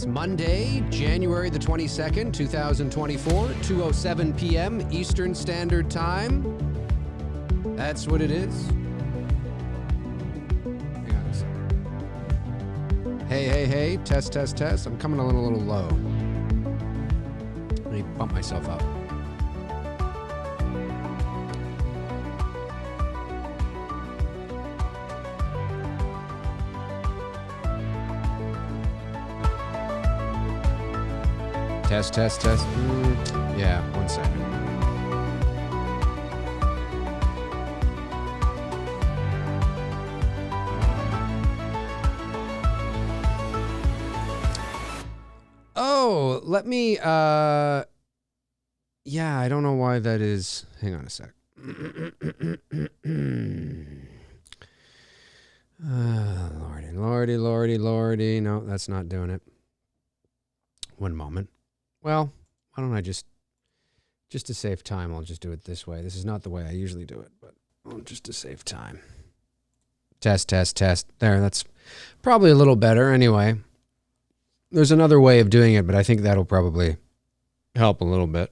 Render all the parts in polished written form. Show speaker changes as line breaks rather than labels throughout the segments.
Monday, January the 22nd, 2024, 2:07 p.m. Eastern Standard Time. That's what it is. Hang on a second. Hey, test, test, test. I'm coming a little low. Let me bump myself up. Test, test, test. Yeah, 1 second. Oh, let me, yeah, I don't know why that is. Hang on a sec. Lordy. No, that's not doing it. One moment. Well, why don't I just to save time, I'll just do it this way. This is not the way I usually do it, but just to save time. Test, test, test. There, that's probably a little better. Anyway, there's another way of doing it, but I think that'll probably help a little bit.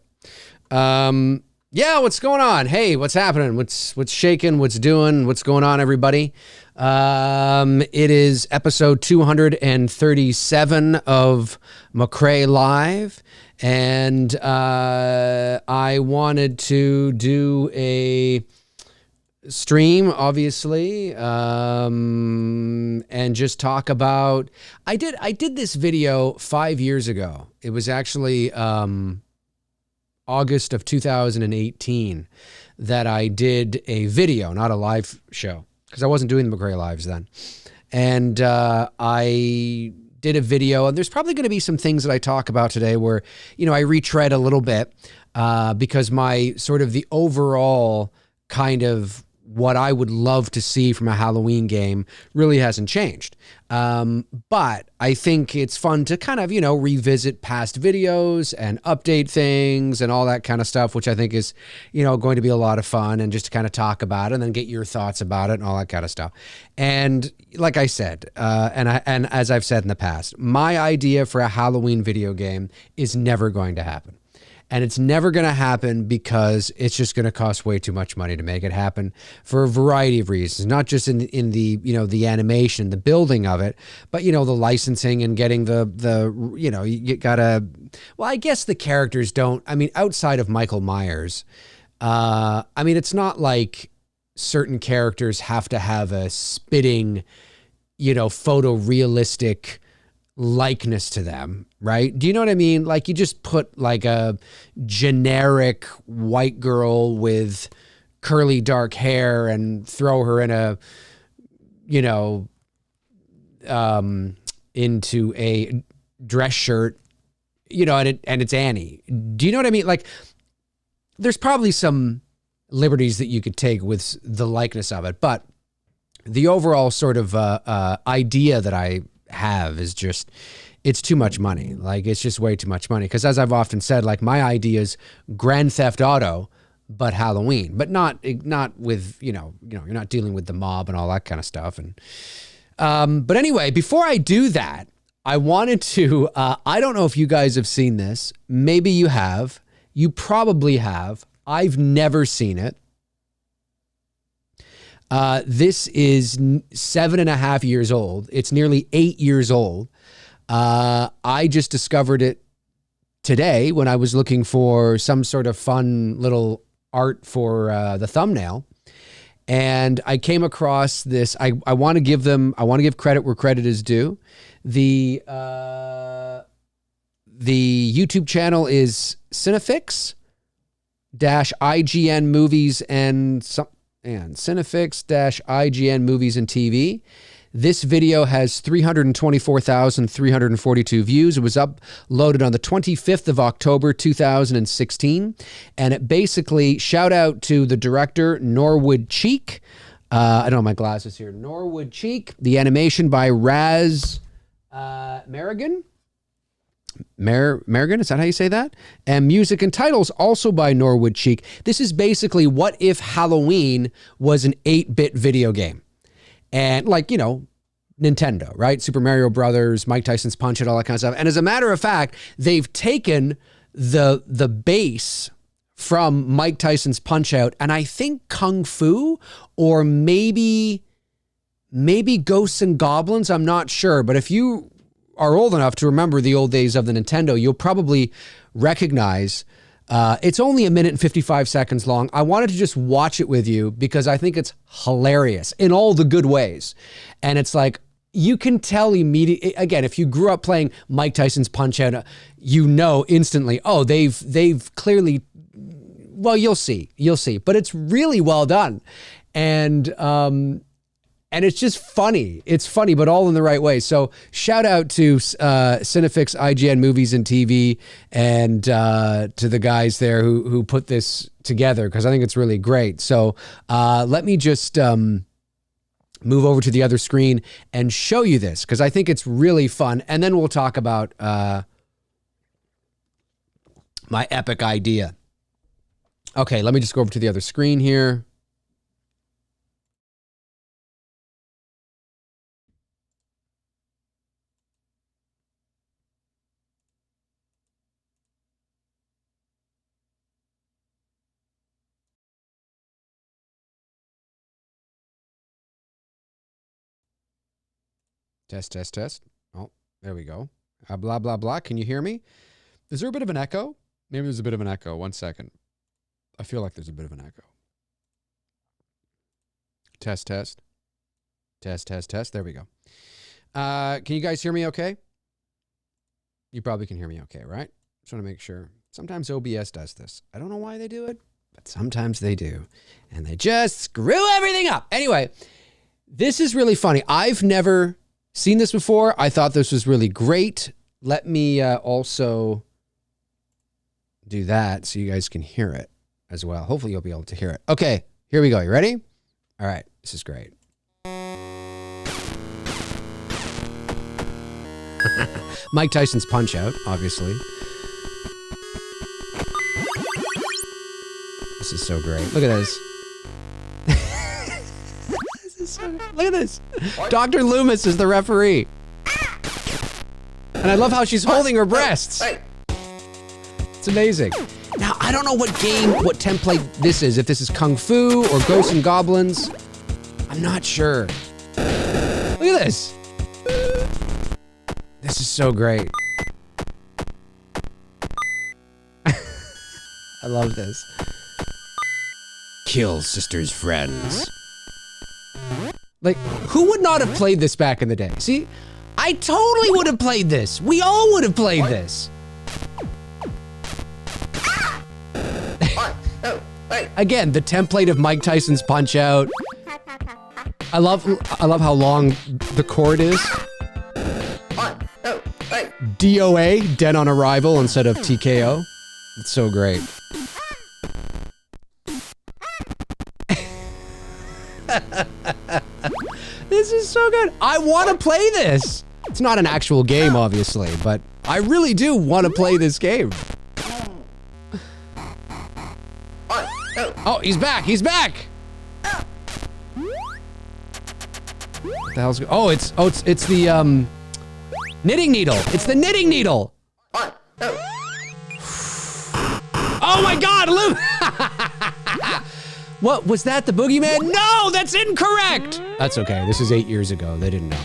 Yeah, what's going on? Hey, what's happening? What's shaking? What's doing? What's going on, everybody? It is episode 237 of McRae Live, and I wanted to do a stream, obviously, and just talk about. I did this video 5 years ago. It was actually August of 2018 that I did a video, not a live show, because I wasn't doing the McRae Lives then. And I did a video, and there's probably going to be some things that I talk about today where, I retread a little bit because my sort of the overall kind of what I would love to see from a Halloween game really hasn't changed. But I think it's fun to kind of, revisit past videos and update things and all that kind of stuff, which I think is, going to be a lot of fun, and just to kind of talk about it and then get your thoughts about it and all that kind of stuff. And like I said, and as I've said in the past, my idea for a Halloween video game is never going to happen. And it's never going to happen because it's just going to cost way too much money to make it happen for a variety of reasons, not just in the, the animation, the building of it, but, the licensing and getting you gotta, well, I guess the characters don't, outside of Michael Myers, it's not like certain characters have to have a spitting, photorealistic likeness to them, right? Do you know what I mean? Like, you just put like a generic white girl with curly dark hair and throw her in a, into a dress shirt, and it's Annie. Do you know what I mean? Like, there's probably some liberties that you could take with the likeness of it, but the overall sort of idea that I have is just, it's too much money. Like, it's just way too much money. Because as I've often said, like, my idea is Grand Theft Auto, but Halloween, but not with, you're not dealing with the mob and all that kind of stuff. And, but anyway, before I do that, I wanted to, I don't know if you guys have seen this. Maybe you have. You probably have. I've never seen it. This is 7.5 years old. It's nearly 8 years old. I just discovered it today when I was looking for some sort of fun little art for the thumbnail. And I came across this. I want to give credit where credit is due. The YouTube channel is Cinefix-IGN Movies and Cinefix-IGN Movies and TV. This video has 324,342 views. It was uploaded on the 25th of October, 2016. And it basically, shout out to the director, Norwood Cheek. I don't have my glasses here. Norwood Cheek. The animation by Raz Merrigan. Merrigan, is that how you say that? And music and titles also by Norwood Cheek. This is basically what if Halloween was an 8-bit video game. And Nintendo, right? Super Mario Brothers, Mike Tyson's Punch It, all that kind of stuff. And as a matter of fact, they've taken the base from Mike Tyson's Punch Out, and I think Kung Fu, or maybe Ghosts and Goblins, I'm not sure. But if you are old enough to remember the old days of the Nintendo, you'll probably recognize it's only 1 minute and 55 seconds long. I wanted to just watch it with you because I think it's hilarious in all the good ways. And it's like, you can tell immediately, again, if you grew up playing Mike Tyson's Punch Out, you know instantly, oh, they've clearly, well, you'll see, but it's really well done. And it's just funny. It's funny, but all in the right way. So shout out to Cinefix, IGN Movies and TV, and to the guys there who put this together, because I think it's really great. So let me just move over to the other screen and show you this, because I think it's really fun. And then we'll talk about my epic idea. Okay, let me just go over to the other screen here. Test. Oh, there we go. Blah, blah, blah. Can you hear me? Is there a bit of an echo? Maybe there's a bit of an echo. 1 second. I feel like there's a bit of an echo. Test. There we go. Can you guys hear me okay? You probably can hear me okay, right? Just want to make sure. Sometimes OBS does this. I don't know why they do it, but sometimes they do. And they just screw everything up. Anyway, this is really funny. I've never seen this before. I thought this was really great. Let me also do that so you guys can hear it as well. Hopefully you'll be able to hear it. Okay, here we go. You ready? All right, this is great. Mike Tyson's Punch Out, obviously. This is so great. Look at this. Look at this. Dr. Loomis is the referee. And I love how she's holding her breasts. It's amazing. Now, I don't know what template this is. If this is Kung Fu or Ghosts and Goblins. I'm not sure. Look at this. This is so great. I love this. Kill sister's friends. Like, who would not have played this back in the day? See, I totally would have played this. We all would have played this. Again, the template of Mike Tyson's Punch Out. I love how long the chord is. DOA, dead on arrival, instead of TKO. It's so great. This is so good. I want to play this. It's not an actual game, obviously, but I really do want to play this game. Oh, he's back. He's back. What the hell's going on? Oh, it's the knitting needle. It's the knitting needle. Oh my God, Lou. What, was that the boogeyman? No, that's incorrect. That's okay. This is 8 years ago. They didn't know.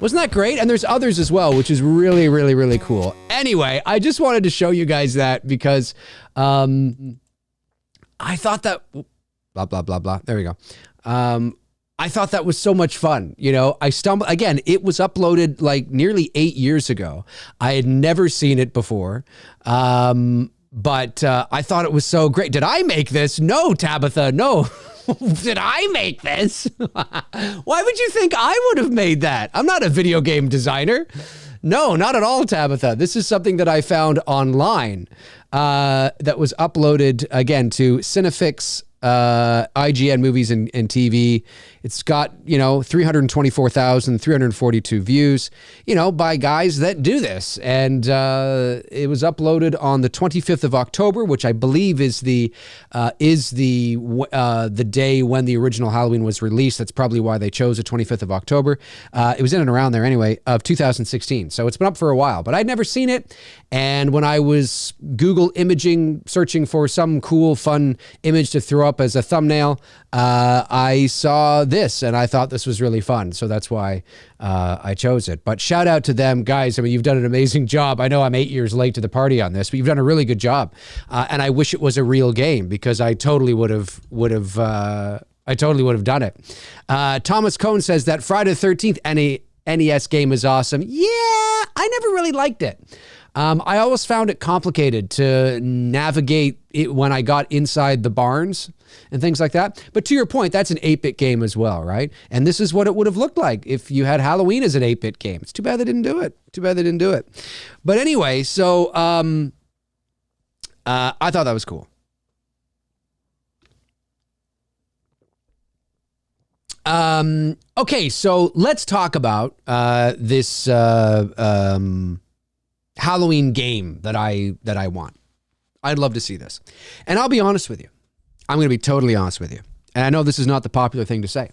Wasn't that great? And there's others as well, which is really, really, really cool. Anyway, I just wanted to show you guys that because I thought that, blah, blah, blah, blah. There we go. I thought that was so much fun. You know, I stumbled, again, it was uploaded like nearly 8 years ago. I had never seen it before. But I thought it was so great. Did I make this? No, Tabitha, no. Did I make this? Why would you think I would have made that? I'm not a video game designer. No, not at all, Tabitha. This is something that I found online that was uploaded, again, to Cinefix, IGN Movies and TV. It's got, 324,342 views, by guys that do this. And it was uploaded on the 25th of October, which I believe is the day when the original Halloween was released. That's probably why they chose the 25th of October. It was in and around there anyway, of 2016. So it's been up for a while, but I'd never seen it. And when I was Google imaging, searching for some cool, fun image to throw up as a thumbnail, I saw this and I thought this was really fun. So that's why I chose it. But shout out to them, guys. I mean, you've done an amazing job. I know I'm 8 years late to the party on this, but you've done a really good job. And I wish it was a real game, because I totally would have done it. Thomas Cohn says that Friday the 13th NES game is awesome. Yeah, I never really liked it. I always found it complicated to navigate it when I got inside the barns and things like that. But to your point, that's an 8-bit game as well, right? And this is what it would have looked like if you had Halloween as an 8-bit game. It's too bad they didn't do it. But anyway, so I thought that was cool. Okay, so let's talk about this Halloween game that I want. I'd love to see this. And I'll be honest with you. I'm going to be totally honest with you. And I know this is not the popular thing to say.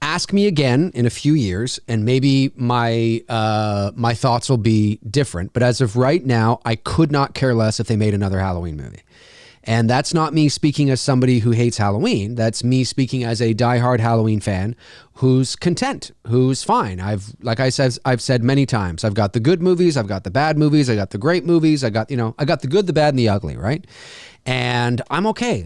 Ask me again in a few years, and maybe my thoughts will be different. But as of right now, I could not care less if they made another Halloween movie. And that's not me speaking as somebody who hates Halloween. That's me speaking as a diehard Halloween fan who's content, who's fine. I've said many times, I've got the good movies, I've got the bad movies, I got the great movies, I got the good, the bad, and the ugly, right? And I'm okay.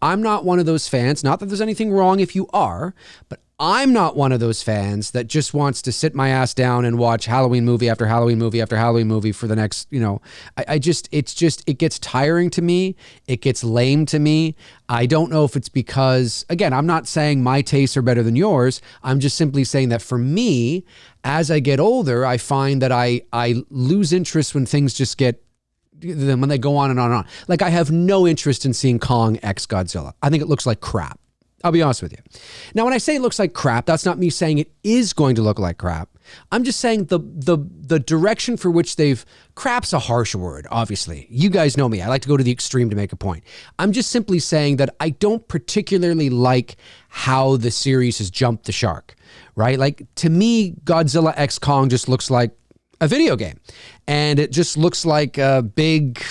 I'm not one of those fans, not that there's anything wrong if you are, but I'm not one of those fans that just wants to sit my ass down and watch Halloween movie after Halloween movie after Halloween movie for the next, it gets tiring to me. It gets lame to me. I don't know if it's because, again, I'm not saying my tastes are better than yours. I'm just simply saying that for me, as I get older, I find that I lose interest when things just when they go on and on and on. Like, I have no interest in seeing Kong x Godzilla. I think it looks like crap. I'll be honest with you. Now, when I say it looks like crap, that's not me saying it is going to look like crap. I'm just saying the direction for which crap's a harsh word, obviously. You guys know me. I like to go to the extreme to make a point. I'm just simply saying that I don't particularly like how the series has jumped the shark, right? Like, to me, Godzilla x Kong just looks like a video game. And it just looks like a big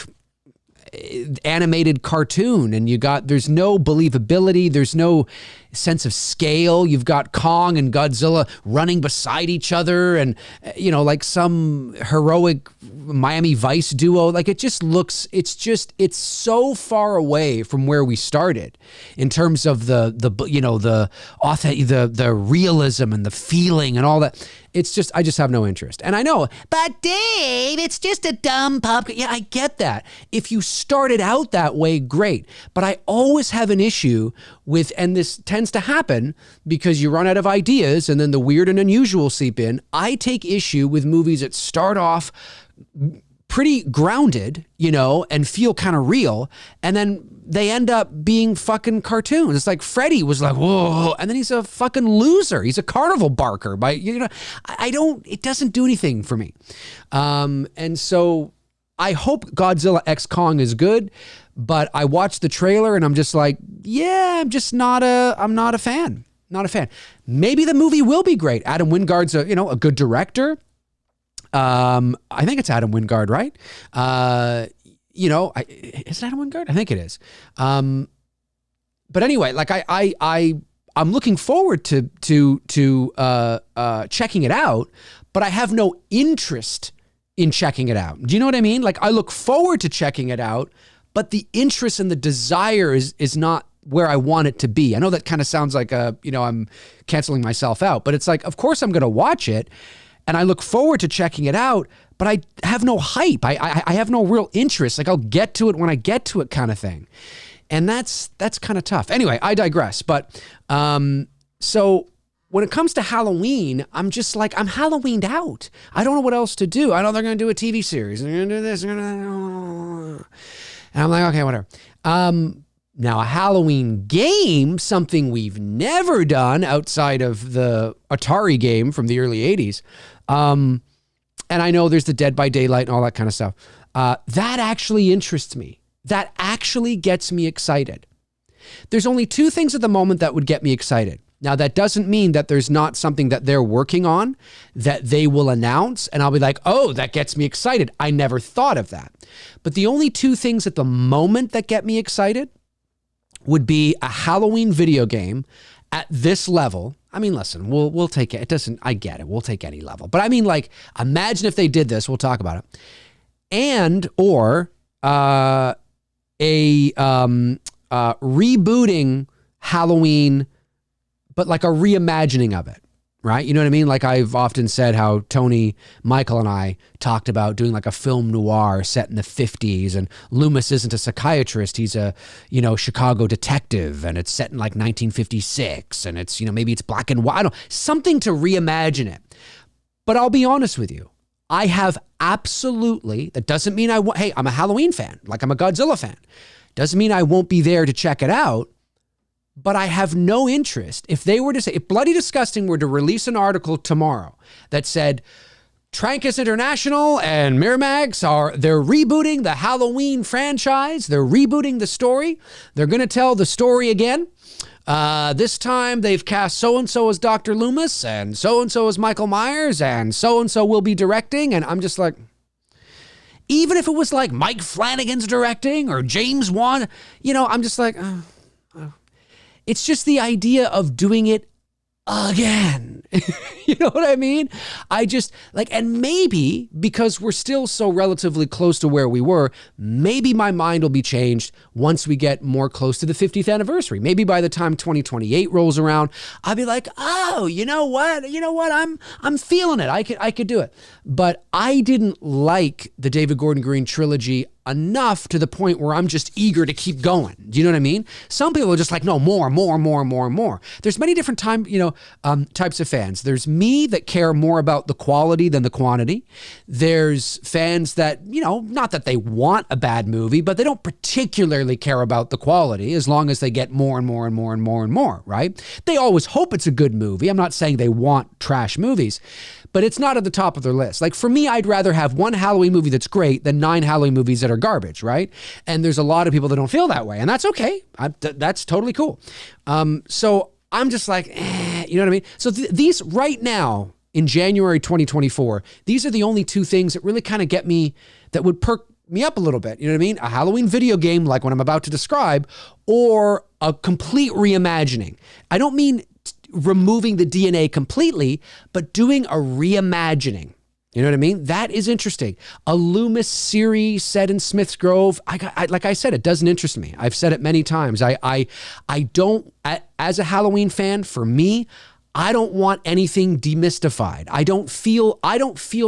animated cartoon, and there's no believability, there's no sense of scale. You've got Kong and Godzilla running beside each other, and like some heroic Miami Vice duo. Like, it's so far away from where we started in terms of the realism and the feeling and all that. I just have no interest. And I know, but Dave, it's just a dumb pop. Yeah, I get that. If you started out that way, great. But I always have an issue with, and this tends to happen because you run out of ideas and then the weird and unusual seep in. I take issue with movies that start off pretty grounded, and feel kind of real, and then they end up being fucking cartoons. It's like Freddy was like, whoa, and then he's a fucking loser. He's a carnival barker. It doesn't do anything for me. And so I hope Godzilla x Kong is good, but I watched the trailer and I'm just like, yeah, I'm not a fan. Not a fan. Maybe the movie will be great. Adam Wingard's a good director. I think it's Adam Wingard, right? Is it Adam Wingard? I think it is. But anyway, like I'm looking forward to checking it out, but I have no interest in checking it out. Do you know what I mean? Like, I look forward to checking it out, but the interest and the desire is not where I want it to be. I know that kind of sounds like I'm canceling myself out, but it's like, of course I'm going to watch it. And I look forward to checking it out, but I have no hype. I have no real interest. Like, I'll get to it when I get to it, kind of thing. And that's kind of tough. Anyway, I digress. But so when it comes to Halloween, I'm just like, I'm Halloweened out. I don't know what else to do. I know they're going to do a TV series. They're going to do this. And I'm like, okay, whatever. Now, a Halloween game, something we've never done outside of the Atari game from the early 80s. And I know there's the Dead by Daylight and all that kind of stuff. That actually interests me. That actually gets me excited. There's only two things at the moment that would get me excited. Now, that doesn't mean that there's not something that they're working on that they will announce, and I'll be like, oh, that gets me excited. I never thought of that. But the only two things at the moment that get me excited would be a Halloween video game at this level. I mean, listen, we'll take it. I get it. We'll take any level. But I mean, like, imagine if they did this. We'll talk about it. And, or rebooting Halloween, but like a reimagining of it, right? You know what I mean? Like I've often said how Tony, Michael, and I talked about doing like a film noir set in the 50s, and Loomis isn't a psychiatrist. He's a, Chicago detective, and it's set in like 1956, and it's, maybe it's black and white. I don't know, something to reimagine it. But I'll be honest with you. I have absolutely, that doesn't mean hey, I'm a Halloween fan, like I'm a Godzilla fan. Doesn't mean I won't be there to check it out. But I have no interest. If they were to say, if Bloody Disgusting were to release an article tomorrow that said, Trancas International and Miramax they're rebooting the Halloween franchise. They're rebooting the story. They're going to tell the story again. This time they've cast so-and-so as Dr. Loomis and so-and-so as Michael Myers and so-and-so will be directing. And I'm just like, even if it was like Mike Flanagan's directing or James Wan, I'm just like, it's just the idea of doing it again. You know what I mean? I just and maybe because we're still so relatively close to where we were, maybe my mind will be changed once we get more close to the 50th anniversary. Maybe by the time 2028 rolls around, I'll be like, oh, you know what? I'm feeling it. I could do it. But I didn't like the David Gordon Green trilogy enough to the point where I'm just eager to keep going. Do you know what I mean? Some people are just like, no, more. There's many different types of fans. There's me that care more about the quality than the quantity. There's fans that, not that they want a bad movie, but they don't particularly care about the quality as long as they get more and more and more and more and more, right? They always hope it's a good movie. I'm not saying they want trash movies, but it's not at the top of their list. Like for me, I'd rather have one Halloween movie that's great than 9 Halloween movies that are garbage, right? And there's a lot of people that don't feel that way, and that's okay. That's totally cool. So I'm just like, you know what I mean? So these right now in January 2024, these are the only two things that really kind of get me, that would perk me up a little bit. You know what I mean? A Halloween video game like what I'm about to describe, or a complete reimagining. I don't mean removing the DNA completely, but doing a reimagining. You know what I mean? That is interesting. A Loomis series set in Smith's Grove. Like I said, it doesn't interest me. I've said it many times. I don't, as a Halloween fan, for me, I don't want anything demystified. I don't feel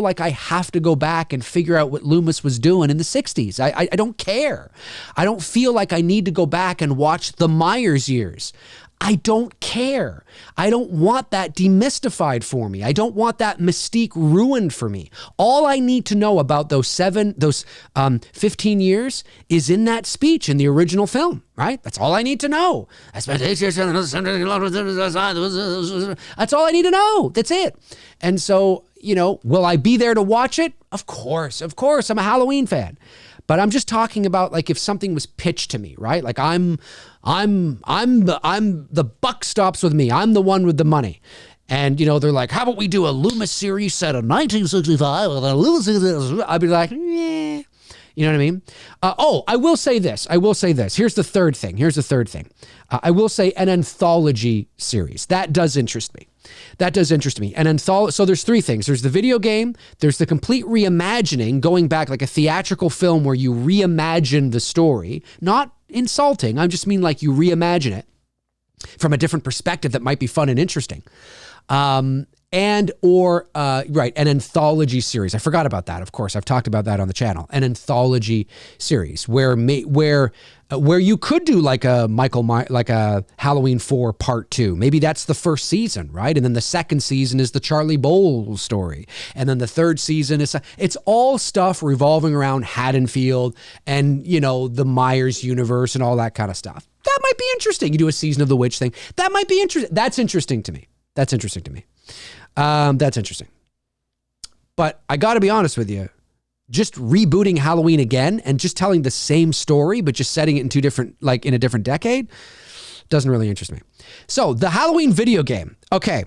like I have to go back and figure out what Loomis was doing in the 60s. I don't care. I don't feel like I need to go back and watch the Myers years. I don't care. I don't want that demystified for me. I don't want that mystique ruined for me. All I need to know about those 15 years is in that speech in the original film, right? That's all I need to know. That's all I need to know. That's it. And so, will I be there to watch it? Of course. I'm a Halloween fan. But I'm just talking about like if something was pitched to me, right? Like I'm the buck stops with me. I'm the one with the money. And, they're like, how about we do a Loomis series set in 1965 with a Loomis? I'd be like, yeah. You know what I mean? I will say this. Here's the third thing. I will say an anthology series. That does interest me. So there's three things. There's the video game. There's the complete reimagining, going back like a theatrical film where you reimagine the story. Not insulting. I just mean like you reimagine it from a different perspective that might be fun and interesting. And and or right, an anthology series. I forgot about that. Of course, I've talked about that on the channel. An anthology series where you could do like a Halloween 4 Part 2. Maybe that's the first season, right? And then the second season is the Charlie Bowles story, and then the third season is it's all stuff revolving around Haddonfield and the Myers universe and all that kind of stuff. That might be interesting. You do a season of the witch thing. That might be interesting. That's interesting to me. That's interesting. But I got to be honest with you. Just rebooting Halloween again and just telling the same story, but just setting it in in a different decade, doesn't really interest me. So the Halloween video game. Okay.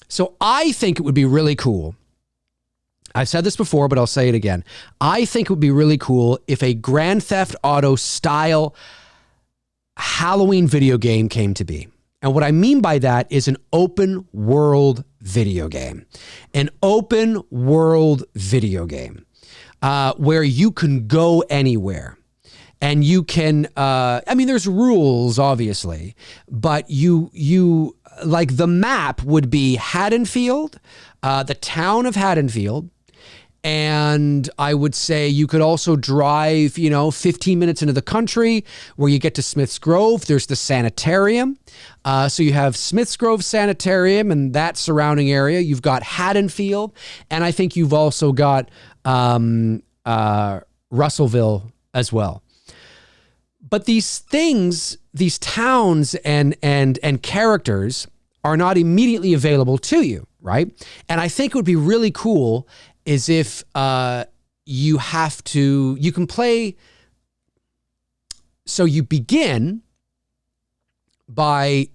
So I think it would be really cool. I've said this before, but I'll say it again. I think it would be really cool if a Grand Theft Auto style Halloween video game came to be. And what I mean by that is an open world video game. An open world video game where you can go anywhere. And you can, there's rules, obviously, but you like the map would be Haddonfield, the town of Haddonfield. And I would say you could also drive, 15 minutes into the country where you get to Smith's Grove. There's the sanitarium. So you have Smith's Grove Sanitarium and that surrounding area. You've got Haddonfield. And I think you've also got Russellville as well. But these things, these towns and characters are not immediately available to you, right? And I think it would be really cool is if you can play. So you begin by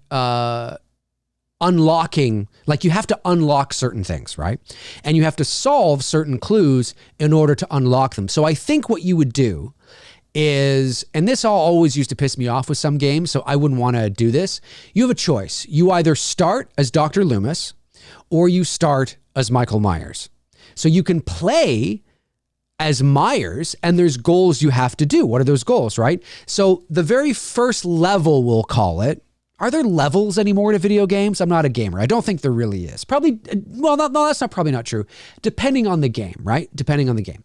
unlocking, like you have to unlock certain things, right? And you have to solve certain clues in order to unlock them. So I think what you would do is, and this all always used to piss me off with some games, so I wouldn't want to do this. You have a choice. You either start as Dr. Loomis or you start as Michael Myers. So you can play as Myers and there's goals you have to do. What are those goals, right? So the very first level, we'll call it. Are there levels anymore to video games? I'm not a gamer. I don't think there really is. Probably, well, no, that's probably not true. Depending on the game, right? Depending on the game.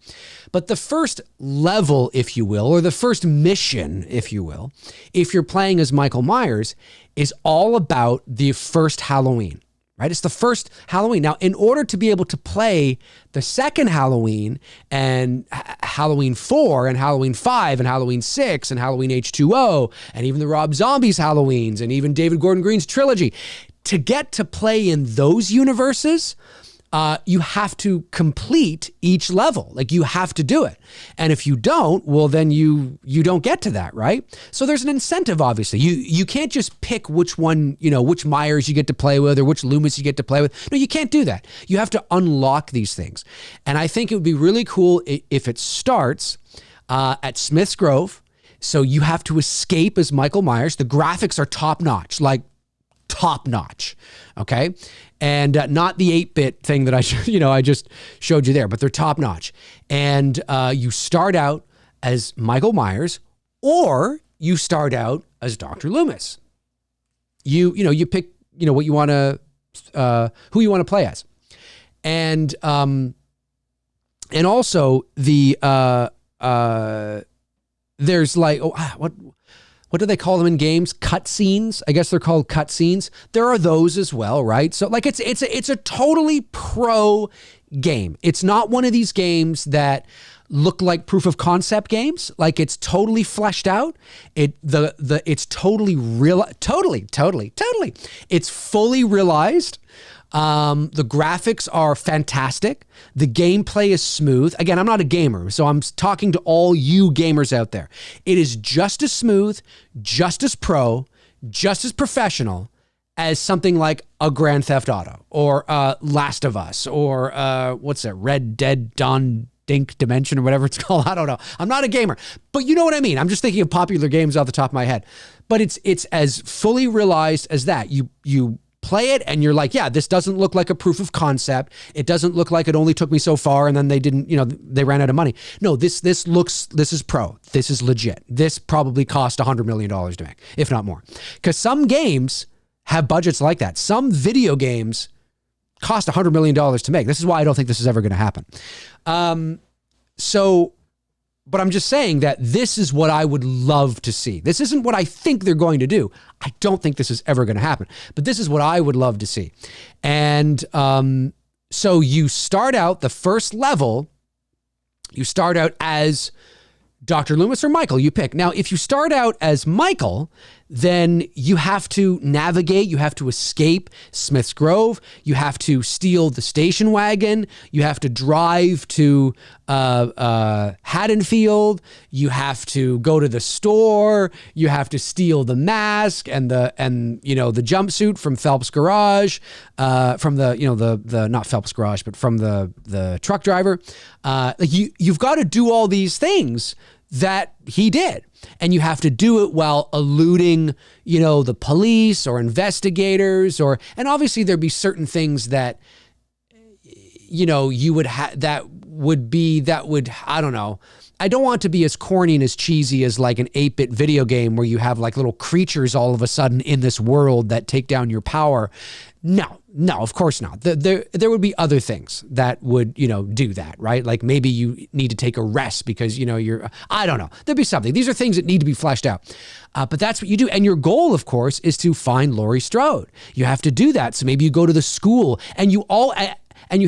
But the first level, if you will, or the first mission, if you will, if you're playing as Michael Myers, is all about the first Halloween. Right? It's the first Halloween. Now, in order to be able to play the second Halloween and Halloween 4 and Halloween 5 and Halloween 6 and Halloween H2O and even the Rob Zombie's Halloweens and even David Gordon Green's trilogy, to get to play in those universes, you have to complete each level. Like you have to do it. And if you don't, well, then you don't get to that, right? So there's an incentive, obviously. You can't just pick which one, which Myers you get to play with or which Loomis you get to play with. No, you can't do that. You have to unlock these things. And I think it would be really cool if it starts at Smith's Grove. So you have to escape as Michael Myers. The graphics are top notch, like top notch. Okay. And not the 8-bit thing that I just showed you there, but they're top notch. And you start out as Michael Myers, or you start out as Dr. Loomis. You pick what you want to who you want to play as, and also the there's like what do they call them in games? Cutscenes. I guess they're called cutscenes. There are those as well, right? So like it's a totally pro game. It's not one of these games that look like proof of concept games. Like it's totally fleshed out. It's totally real. Totally. It's fully realized. The graphics are fantastic. The gameplay is smooth. Again, I'm not a gamer, so I'm talking to all you gamers out there. It is just as smooth, just as pro, just as professional as something like a Grand Theft Auto or Last of Us or what's that, Red Dead Dawn Dink Dimension or whatever it's called. I don't know. I'm not a gamer, but you know what I mean. I'm just thinking of popular games off the top of my head. But it's as fully realized as that. You play it and you're like, yeah, this doesn't look like a proof of concept. It doesn't look like it only took me so far and then they didn't, they ran out of money. No, this is pro. This is legit. This probably cost $100 million to make, if not more. Because some games have budgets like that. Some video games cost $100 million to make. This is why I don't think this is ever going to happen. But I'm just saying that this is what I would love to see. This isn't what I think they're going to do. I don't think this is ever going to happen, but this is what I would love to see. And so you start out the first level, you start out as Dr. Loomis or Michael, you pick. Now, if you start out as Michael, then you have to navigate, you have to escape Smith's Grove, you have to steal the station wagon, you have to drive to Haddonfield, you have to go to the store, you have to steal the mask and the jumpsuit from Phelps' garage, from the not Phelps' garage, but from the truck driver. You've got to do all these things that he did. And you have to do it while eluding, the police or investigators, and obviously there'd be certain things that, you would have, I don't know. I don't want to be as corny and as cheesy as like an 8-bit video game where you have like little creatures all of a sudden in this world that take down your power. No, of course not. There would be other things that would, do that, right? Like maybe you need to take a rest because, I don't know. There'd be something. These are things that need to be fleshed out. But that's what you do. And your goal, of course, is to find Laurie Strode. You have to do that. So maybe you go to the school and you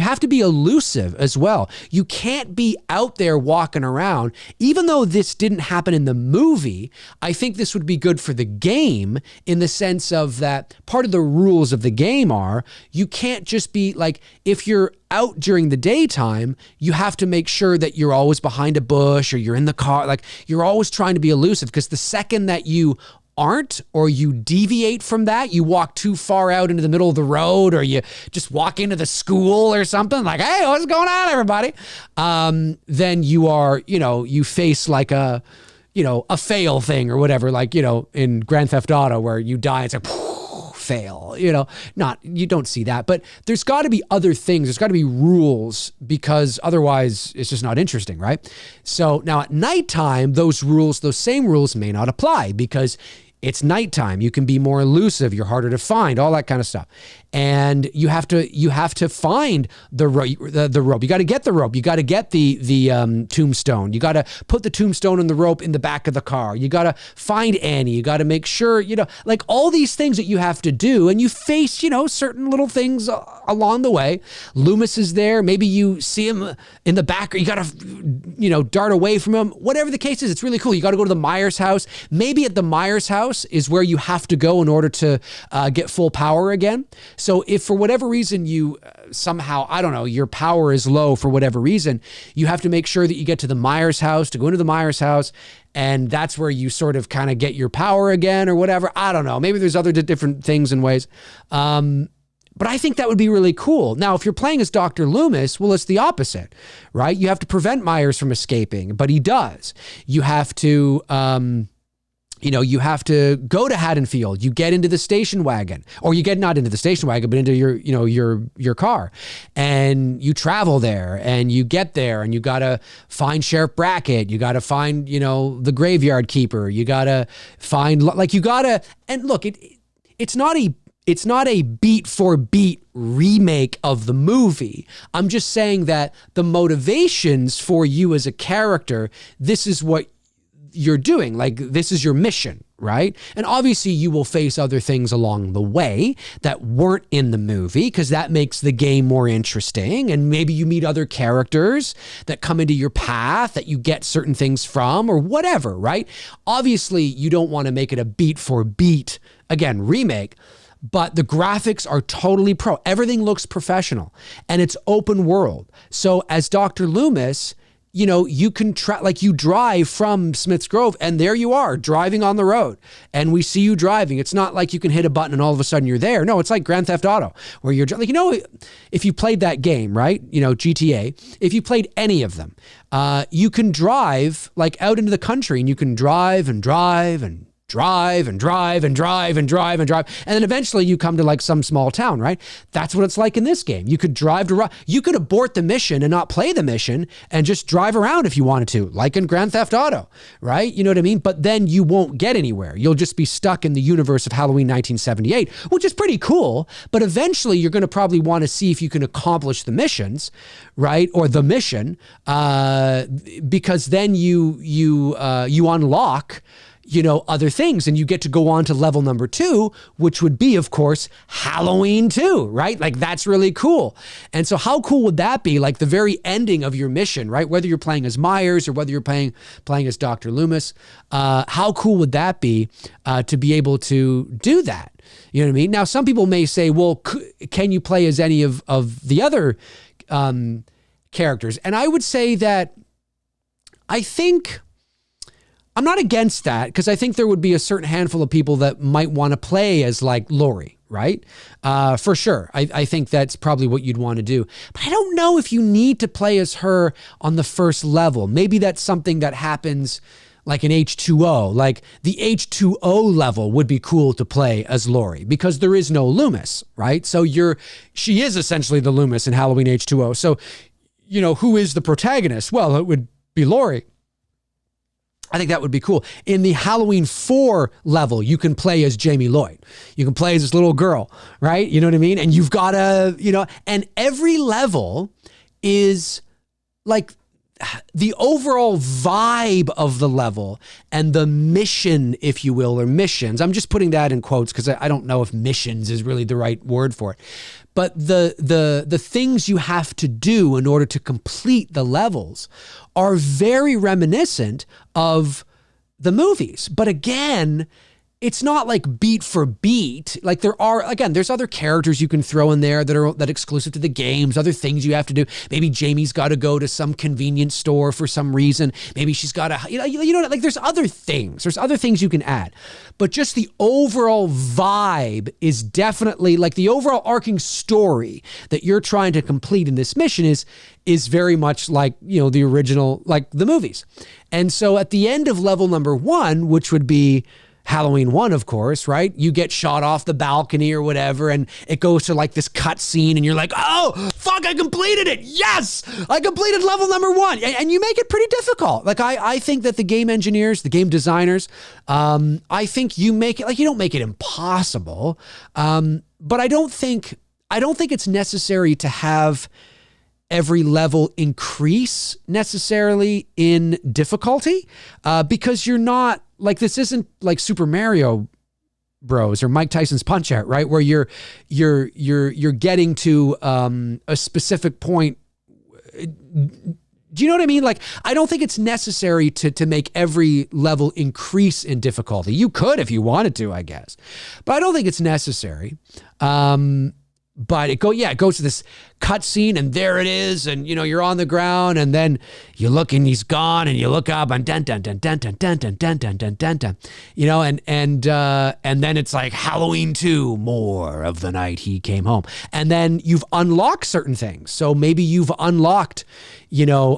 have to be elusive as well. You can't be out there walking around. Even though this didn't happen in the movie, I think this would be good for the game in the sense of that part of the rules of the game are you can't just be like, if you're out during the daytime, you have to make sure that you're always behind a bush or you're in the car. Like you're always trying to be elusive because the second that you aren't, or you deviate from that, you walk too far out into the middle of the road, or you just walk into the school or something like, hey, what's going on, everybody? Then you are, you face like a fail thing or whatever, like, in Grand Theft Auto where you die, it's like, fail, you don't see that, but there's got to be other things. There's got to be rules because otherwise it's just not interesting, right? So now at nighttime, those same rules may not apply because it's nighttime. You can be more elusive. You're harder to find, all that kind of stuff. And you have to find the rope. You got to get the rope. You got to get the tombstone. You got to put the tombstone and the rope in the back of the car. You got to find Annie. You got to make sure, like all these things that you have to do. And you face, certain little things along the way. Loomis is there. Maybe you see him in the back, or you got to, dart away from him. Whatever the case is, it's really cool. You got to go to the Myers house. Maybe at the Myers house is where you have to go in order to get full power again. So if for whatever reason you somehow, I don't know, your power is low for whatever reason, you have to make sure that you get to the Myers house, to go into the Myers house, and that's where you sort of kind of get your power again or whatever. I don't know. Maybe there's other different things and ways. But I think that would be really cool. Now, if you're playing as Dr. Loomis, well, it's the opposite, right? You have to prevent Myers from escaping, but he does. You have to... you have to go to Haddonfield. You get into the station wagon, or you get not into the station wagon, but into your car, and you travel there, and you get there, and you got to find Sheriff Brackett. You got to find, the graveyard keeper. You got to find, and look, it's not a beat for beat remake of the movie. I'm just saying that the motivations for you as a character, this is what you're doing. Like, this is your mission, right? And obviously you will face other things along the way that weren't in the movie because that makes the game more interesting. And maybe you meet other characters that come into your path that you get certain things from or whatever, right? Obviously you don't want to make it a beat for beat, again, remake, but the graphics are totally pro. Everything looks professional and it's open world. So as Dr. Loomis, you can you drive from Smith's Grove and there you are driving on the road and we see you driving. It's not like you can hit a button and all of a sudden you're there. No, it's like Grand Theft Auto where you're like, if you played that game, right? GTA, if you played any of them, you can drive like out into the country and you can drive and drive and drive and drive and drive and drive. And then eventually you come to like some small town, right? That's what it's like in this game. You could drive to, you could abort the mission and not play the mission and just drive around if you wanted to, like in Grand Theft Auto, right? You know what I mean? But then you won't get anywhere. You'll just be stuck in the universe of Halloween 1978, which is pretty cool. But eventually you're going to probably want to see if you can accomplish the missions, right? Or the mission, because then you unlock, you know, other things, and you get to go on to level number 2, which would be, of course, Halloween 2, right? Like, that's really cool. And so how cool would that be? Like the very ending of your mission, right? Whether you're playing as Myers or whether you're playing as Dr. Loomis, how cool would that be to be able to do that? You know what I mean? Now, some people may say, well, can you play as any of the other characters? And I would say that I'm not against that, because I think there would be a certain handful of people that might want to play as like Laurie, right? For sure. I think that's probably what you'd want to do. But I don't know if you need to play as her on the first level. Maybe that's something that happens like in H2O. Like the H2O level would be cool to play as Laurie, because there is no Loomis, right? So she is essentially the Loomis in Halloween H2O. So, you know, who is the protagonist? Well, it would be Laurie. I think that would be cool. In the Halloween 4 level, you can play as Jamie Lloyd. You can play as this little girl, right? You know what I mean? And you've got to, you know, and every level is like the overall vibe of the level and the mission, if you will, or missions. I'm just putting that in quotes because I don't know if missions is really the right word for it. But the things you have to do in order to complete the levels are very reminiscent of the movies. But again, it's not like beat for beat. Like there's other characters you can throw in there that exclusive to the games, other things you have to do. Maybe Jamie's got to go to some convenience store for some reason. Maybe she's got to, you know, like there's other things you can add. But just the overall vibe is definitely like the overall arcing story that you're trying to complete in this mission is very much like, you know, the original, like the movies. And so at the end of level number 1, which would be Halloween 1, of course, right? You get shot off the balcony or whatever, and it goes to like this cut scene, and you're like, oh, fuck, I completed it. Yes, I completed level number 1. And you make it pretty difficult. Like, I think that the game engineers, the game designers, I think you make it, like, you don't make it impossible. But I don't think it's necessary to have every level increase necessarily in difficulty, because you're not, like, this isn't like Super Mario Bros. Or Mike Tyson's Punch-Out, right? Where you're getting to a specific point. Do you know what I mean? Like, I don't think it's necessary to make every level increase in difficulty. You could if you wanted to, I guess, but I don't think it's necessary. But it goes to this cut scene, and there it is, and you know, you're on the ground, and then you look and he's gone, and you look up and dun dun dun dun dun dun dun dun dun dun dun dun, you know, and then it's like Halloween 2, more of the night he came home, and then you've unlocked certain things. So maybe you've unlocked, you know,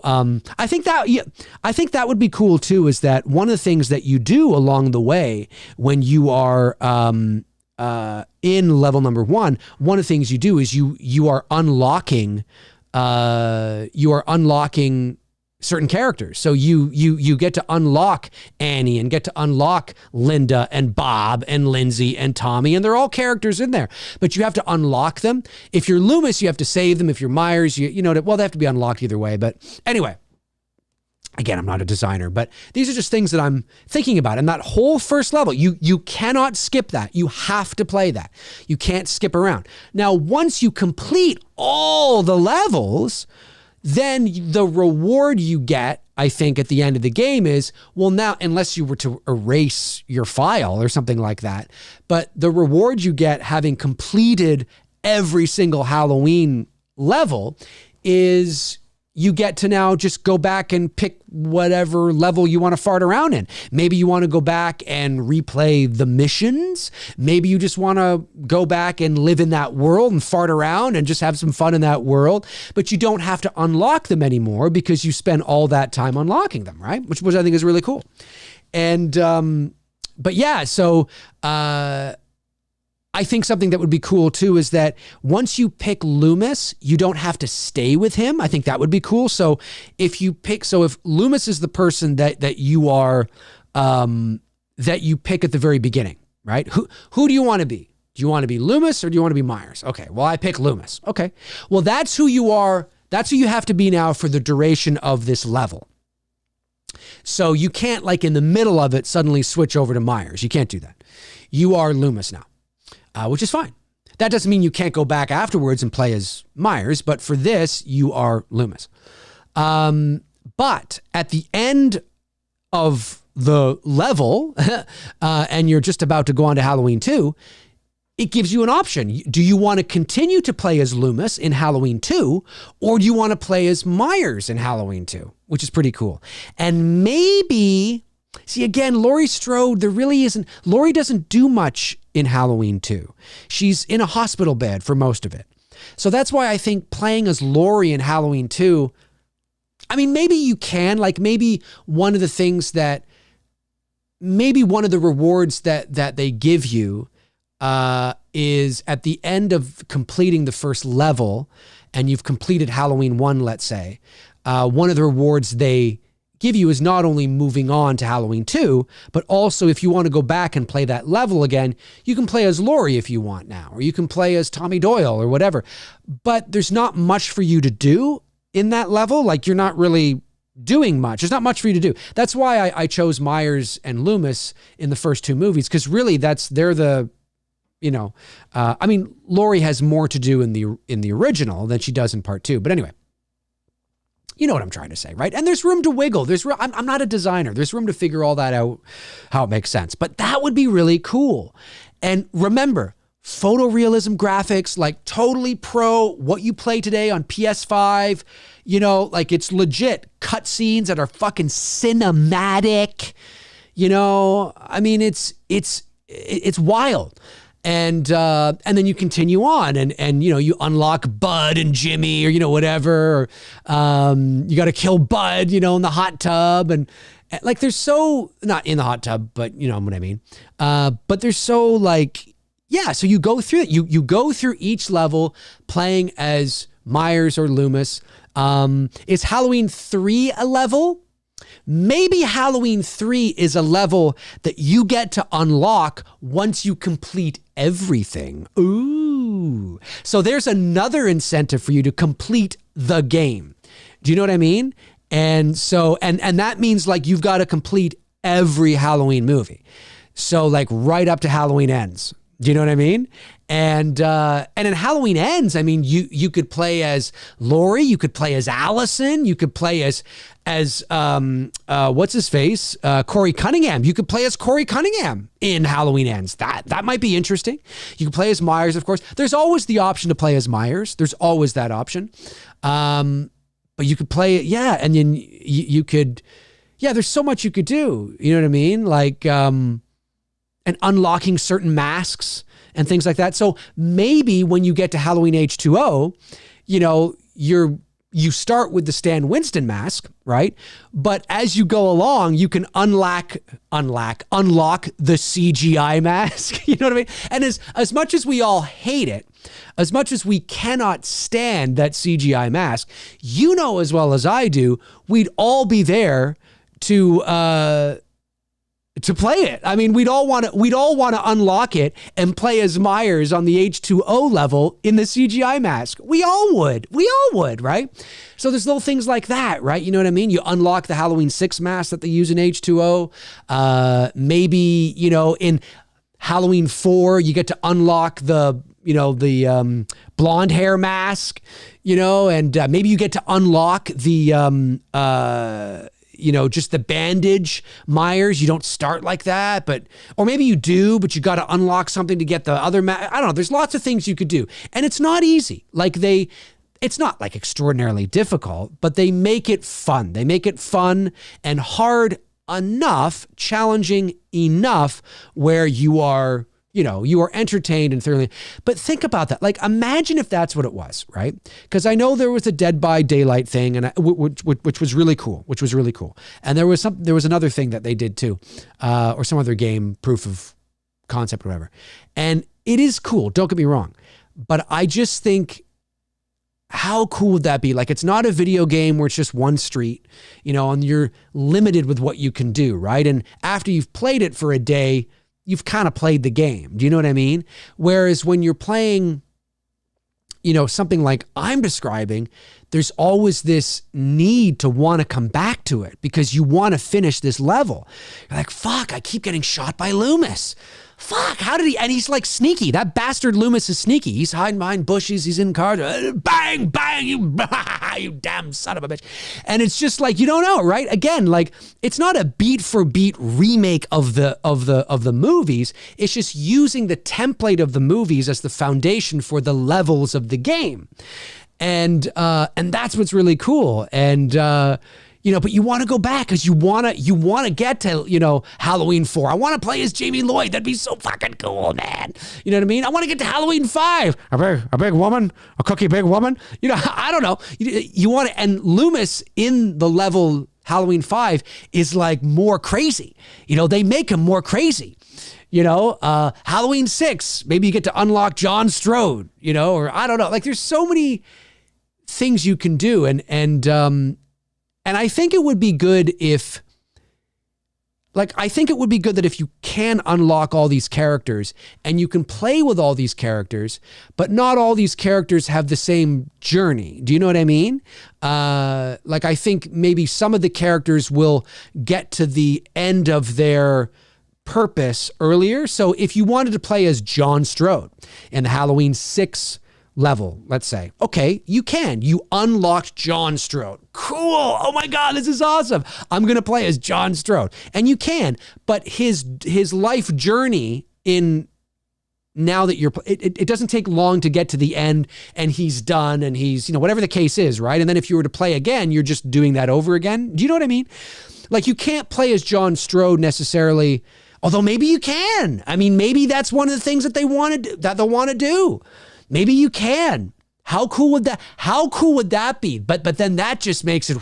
I think that would be cool too. Is that one of the things that you do along the way when you are in level number 1, one of the things you do is you are unlocking certain characters. So you get to unlock Annie and get to unlock Linda and Bob and Lindsay and Tommy, and they're all characters in there, but you have to unlock them. If you're Loomis, you have to save them. If you're Myers, you know, well, they have to be unlocked either way. But anyway, again, I'm not a designer, but these are just things that I'm thinking about. And that whole first level, you cannot skip that. You have to play that. You can't skip around. Now, once you complete all the levels, then the reward you get, I think, at the end of the game is, well, now, unless you were to erase your file or something like that, but the reward you get having completed every single Halloween level is you get to now just go back and pick whatever level you want to fart around in. Maybe you want to go back and replay the missions. Maybe you just want to go back and live in that world and fart around and just have some fun in that world. But you don't have to unlock them anymore because you spend all that time unlocking them, right? Which I think is really cool. And but yeah, so I think something that would be cool too is that once you pick Loomis, you don't have to stay with him. I think that would be cool. So if Loomis is the person that you are, that you pick at the very beginning, right? Who do you want to be? Do you want to be Loomis or do you want to be Myers? Okay, well, I pick Loomis. Okay, well, that's who you are. That's who you have to be now for the duration of this level. So you can't, like in the middle of it, suddenly switch over to Myers. You can't do that. You are Loomis now, which is fine. That doesn't mean you can't go back afterwards and play as Myers, but for this, you are Loomis. But at the end of the level, and you're just about to go on to Halloween 2, it gives you an option. Do you want to continue to play as Loomis in Halloween 2, or do you want to play as Myers in Halloween 2, which is pretty cool. And maybe, see, again, Laurie Strode, Laurie doesn't do much in Halloween 2. She's in a hospital bed for most of it. So that's why I think playing as Laurie in Halloween 2, I mean, maybe you can, like maybe one of the rewards that they give you is at the end of completing the first level, and you've completed Halloween 1, let's say, one of the rewards they give you is not only moving on to Halloween 2, but also if you want to go back and play that level again, you can play as Laurie if you want now, or you can play as Tommy Doyle or whatever. But there's not much for you to do in that level. Like, you're not really doing much. There's not much for you to do. That's why I chose Myers and Loomis in the first 2 movies, because really Laurie has more to do in the original than she does in part 2. But anyway, you know what I'm trying to say, right? And there's room to wiggle. I'm not a designer. There's room to figure all that out, how it makes sense. But that would be really cool. And remember, photorealism graphics, like totally pro what you play today on PS5. Like it's legit cutscenes that are fucking cinematic. I memean, it's wild. And then you continue on and you unlock Bud and Jimmy or, whatever, or, you got to kill Bud, in the hot tub and like, there's so not in the hot tub, but you know what I mean? But there's so like, yeah. So you go through it, you go through each level playing as Myers or Loomis. Is Halloween 3 a level? Maybe Halloween 3 is a level that you get to unlock once you complete everything. Ooh. So there's another incentive for you to complete the game. Do you know what I mean? And so, and that means like you've got to complete every Halloween movie. So like right up to Halloween Ends. Do you know what I mean? And in Halloween Ends, I mean, you could play as Laurie, you could play as Allison, you could play as what's his face? Corey Cunningham. You could play as Corey Cunningham in Halloween Ends. That might be interesting. You could play as Myers, of course. There's always the option to play as Myers. There's always that option. But you could play it, yeah, and then you could, yeah, there's so much you could do. You know what I mean? Like, and unlocking certain masks and things like that. So maybe when you get to Halloween H2O, you start with the Stan Winston mask, right? But as you go along, you can unlock the CGI mask. You know what I mean? And as much as we all hate it, as much as we cannot stand that CGI mask, as well as I do, we'd all be there to play it. I mean, we'd all want to unlock it and play as Myers on the H2O level in the CGI mask. We all would, right? So there's little things like that, right? You know what I mean? You unlock the Halloween 6 mask that they use in H2O. Maybe, in Halloween 4, you get to unlock the blonde hair mask, and maybe you get to unlock the, just the bandage Myers. You don't start like that, or maybe you do, but you got to unlock something to get the other I don't know. There's lots of things you could do. And it's not easy. It's not like extraordinarily difficult, but they make it fun. They make it fun and hard enough, challenging enough where you are you are entertained and thoroughly. But think about that. Like, imagine if that's what it was, right? Because I know there was a Dead by Daylight thing, and which was really cool. And there was another thing that they did too, or some other game, proof of concept, or whatever. And it is cool. Don't get me wrong, but I just think, how cool would that be? Like, it's not a video game where it's just one street, and you're limited with what you can do, right? And after you've played it for a day, you've kind of played the game. Do you know what I mean? Whereas when you're playing, something like I'm describing, there's always this need to want to come back to it because you want to finish this level. You're like, fuck, I keep getting shot by Loomis. Fuck, how did he? And he's like sneaky. That bastard Loomis is sneaky. He's hiding behind bushes. He's in cars. Bang, bang, you damn son of a bitch. And it's just like, you don't know, right? Again, like, it's not a beat for beat remake of the movies. It's just using the template of the movies as the foundation for the levels of the game. And that's what's really cool. And, but you want to go back because you want to get to, Halloween 4. I want to play as Jamie Lloyd. That'd be so fucking cool, man. You know what I mean? I want to get to Halloween 5. A big woman, a cookie big woman. I don't know. You want to, and Loomis in the level Halloween 5 is like more crazy. They make him more crazy. Halloween 6, maybe you get to unlock John Strode, or I don't know. Like, there's so many things you can do. And I think it would be good if, that if you can unlock all these characters and you can play with all these characters, but not all these characters have the same journey. Do you know what I mean? I think maybe some of the characters will get to the end of their purpose earlier. So if you wanted to play as John Strode in the Halloween 6 level, let's say, okay, you unlocked John Strode. Cool. Oh my God, this is awesome. I'm going to play as John Strode. And you can, but his life journey now that it doesn't take long to get to the end and he's done and he's, whatever the case is, right? And then if you were to play again, you're just doing that over again. Do you know what I mean? Like, you can't play as John Strode necessarily, although maybe you can. I mean, maybe that's one of the things that they'll want to do. Maybe you can. How cool would that be? But then that just makes it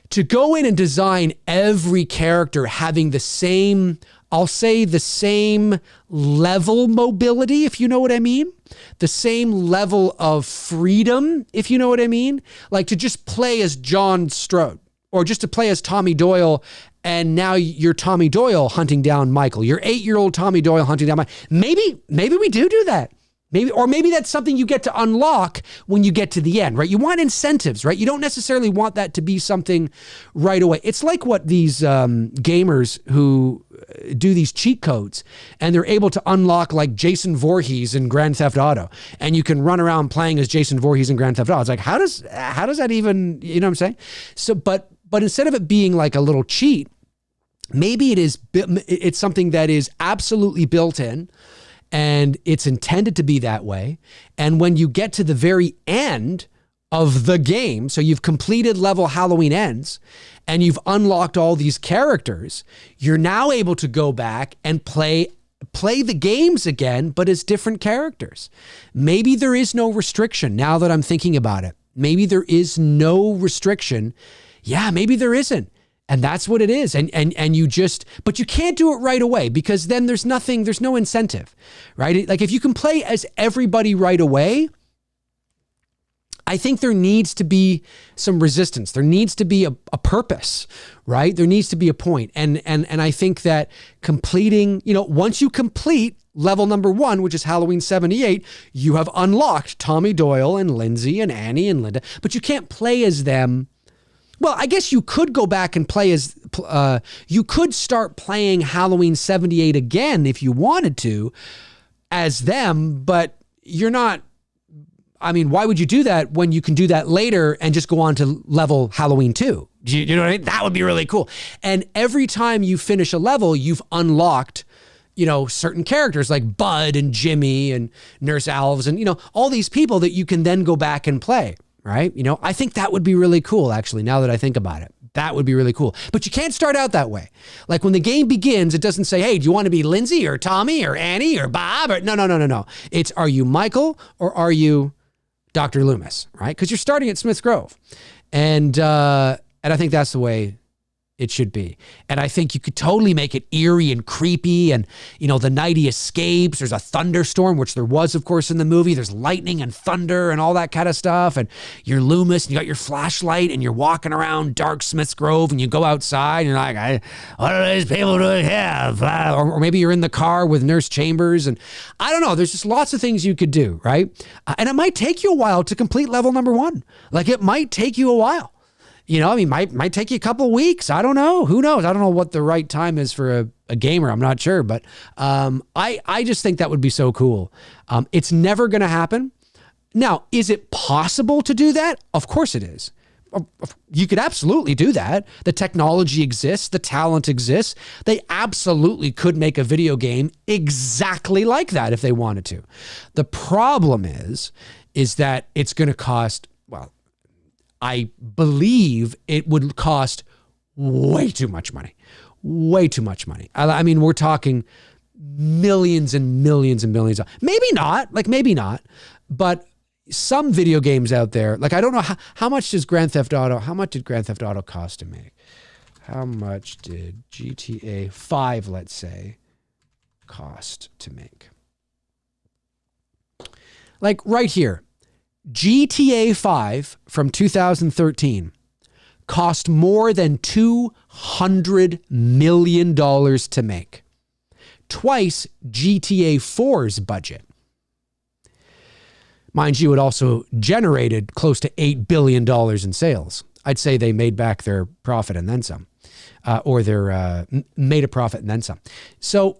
to go in and design every character having the same, I'll say the same level mobility, if you know what I mean. The same level of freedom, if you know what I mean. Like, to just play as John Strode or just to play as Tommy Doyle, and now you're Tommy Doyle hunting down Michael. You're 8-year-old Tommy Doyle hunting down Michael. Maybe we do that. Maybe that's something you get to unlock when you get to the end, right? You want incentives, right? You don't necessarily want that to be something right away. It's like what these gamers who do these cheat codes and they're able to unlock like Jason Voorhees in Grand Theft Auto, and you can run around playing as Jason Voorhees in Grand Theft Auto. It's like, how does that even, you know what I'm saying? So, but instead of it being like a little cheat, maybe it's something that is absolutely built in. And it's intended to be that way. And when you get to the very end of the game, so you've completed level Halloween Ends, and you've unlocked all these characters, you're now able to go back and play the games again, but as different characters. Maybe there is no restriction now that I'm thinking about it. Maybe there is no restriction. Yeah, maybe there isn't. And that's what it is. And you just, but you can't do it right away because then there's no incentive, right? Like, if you can play as everybody right away, I think there needs to be some resistance. There needs to be a purpose, right? There needs to be a point. And I think that completing, once you complete level number 1, which is Halloween 78, you have unlocked Tommy Doyle and Lindsay and Annie and Linda, but you can't play as them. Well, I guess you could go back and play as, you could start playing Halloween 78 again if you wanted to as them, but you're not, I mean, why would you do that when you can do that later and just go on to level Halloween 2? You know what I mean? That would be really cool. And every time you finish a level, you've unlocked, certain characters like Bud and Jimmy and Nurse Alves and, all these people that you can then go back and play. Right? I think that would be really cool, actually, now that I think about it. That would be really cool. But you can't start out that way. Like when the game begins, it doesn't say, hey, do you want to be Lindsay or Tommy or Annie or Bob? Or no. It's, are you Michael or are you Dr. Loomis, right? Because you're starting at Smith's Grove. And I think that's the way it should be. And I think you could totally make it eerie and creepy. And, you know, the night he escapes, there's a thunderstorm, which there was, of course, in the movie. There's lightning and thunder and all that kind of stuff. And you're Loomis and you got your flashlight and you're walking around dark Smith's Grove and you go outside and you're like, what are these people doing here? Or maybe you're in the car with Nurse Chambers. And I don't know. There's just lots of things you could do, right? And it might take you a while to complete level number 1. Like it might take you a while. You know, I mean, might take you a couple of weeks. I don't know. Who knows? I don't know what the right time is for a gamer. I'm not sure. But I just think that would be so cool. It's never going to happen. Now, is it possible to do that? Of course it is. You could absolutely do that. The technology exists. The talent exists. They absolutely could make a video game exactly like that if they wanted to. The problem is that it's going to cost, well, I believe it would cost way too much money. Way too much money. I mean, we're talking millions and millions and millions. Maybe not, but some video games out there, like I don't know how much did Grand Theft Auto cost to make? How much did GTA 5, let's say, cost to make? Like right here. GTA 5 from 2013 cost more than $200 million to make. Twice GTA 4's budget. Mind you, it also generated close to $8 billion in sales. I'd say they made back their profit and then some, or their made a profit and then some. So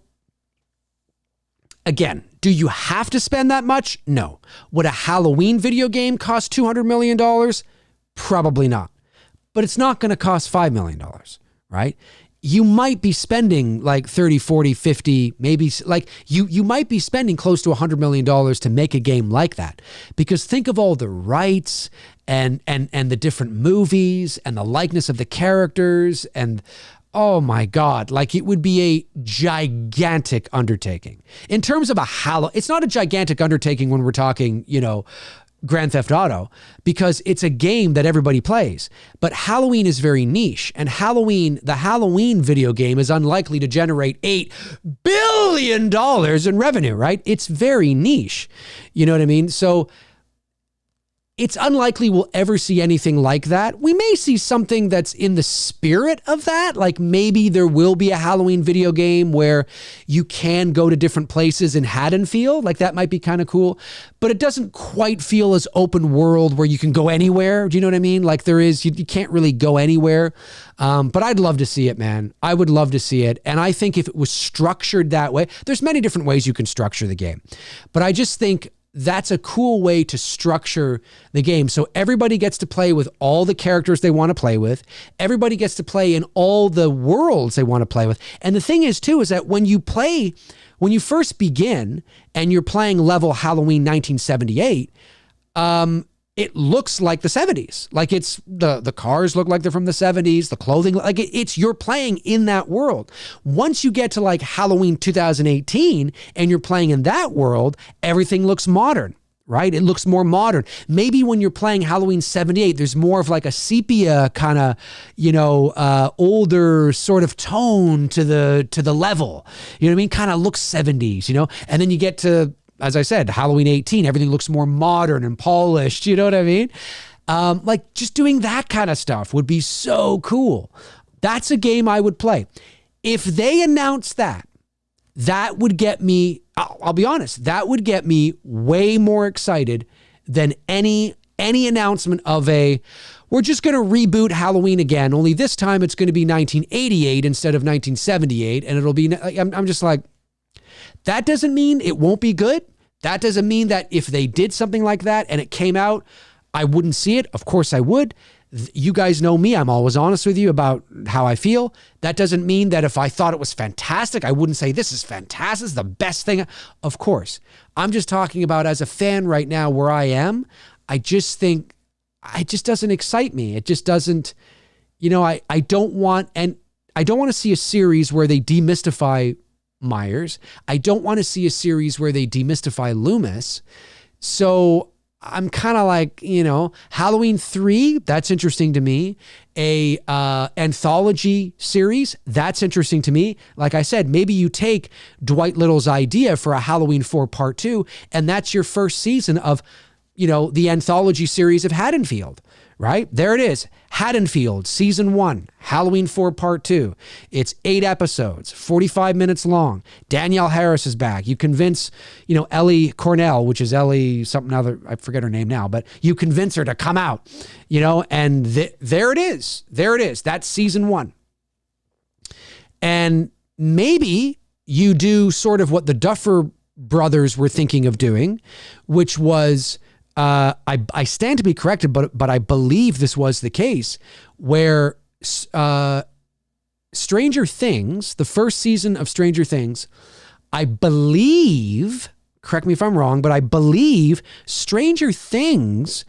again, do you have to spend that much? No. Would a Halloween video game cost $200 million? Probably not. But it's not going to cost $5 million, right? You might be spending like 30, 40, 50, maybe like you might be spending close to $100 million to make a game like that. Because think of all the rights and the different movies and the likeness of the characters and oh my God, like it would be a gigantic undertaking. In terms of it's not a gigantic undertaking when we're talking, you know, Grand Theft Auto, because it's a game that everybody plays. But Halloween is very niche, and the Halloween video game is unlikely to generate $8 billion in revenue, right? It's very niche. You know what I mean? So it's unlikely we'll ever see anything like that. We may see something that's in the spirit of that. Like maybe there will be a Halloween video game where you can go to different places in Haddonfield. Like that might be kind of cool, but it doesn't quite feel as open world where you can go anywhere. Do you know what I mean? Like there is, you can't really go anywhere. But I'd love to see it, man. I would love to see it. And I think if it was structured that way, there's many different ways you can structure the game, but I just think that's a cool way to structure the game. So everybody gets to play with all the characters they want to play with. Everybody gets to play in all the worlds they want to play with. And the thing is too, is that when you first begin and you're playing level Halloween 1978, it looks like the 70s. Like it's the cars look like they're from the 70s, the clothing, like you're playing in that world. Once you get to like Halloween 2018 and you're playing in that world, everything looks modern, right? It looks more modern. Maybe when you're playing Halloween 78, there's more of like a sepia kind of, older sort of tone to the level. You know what I mean? Kind of looks 70s, and then you get to, as I said, Halloween 18, everything looks more modern and polished. You know what I mean? Like just doing that kind of stuff would be so cool. That's a game I would play. If they announced that would get me, I'll be honest, that would get me way more excited than any announcement of we're just going to reboot Halloween again, only this time it's going to be 1988 instead of 1978. And it'll be, I'm just like, that doesn't mean it won't be good. That doesn't mean that if they did something like that and it came out, I wouldn't see it. Of course I would. You guys know me. I'm always honest with you about how I feel. That doesn't mean that if I thought it was fantastic, I wouldn't say this is fantastic. This is the best thing. Of course. I'm just talking about as a fan right now where I am. I just think it just doesn't excite me. It just doesn't, I don't want to see a series where they demystify Myers. I don't want to see a series where they demystify Loomis. So I'm kind of like, Halloween 3, that's interesting to me. A anthology series, that's interesting to me. Like I said, maybe you take Dwight Little's idea for a Halloween 4 part 2, and that's your first season of, the anthology series of Haddonfield, right? There it is. Haddonfield, season 1, Halloween 4 part 2. It's 8 episodes, 45 minutes long. Danielle Harris is back. You convince, Ellie Cornell, which is Ellie something other, I forget her name now, but you convince her to come out, and there it is. There it is. That's season 1. And maybe you do sort of what the Duffer brothers were thinking of doing, which was, I stand to be corrected, but I believe this was the case, where Stranger Things, the first season of Stranger Things, I believe, correct me if I'm wrong, but I believe Stranger Things,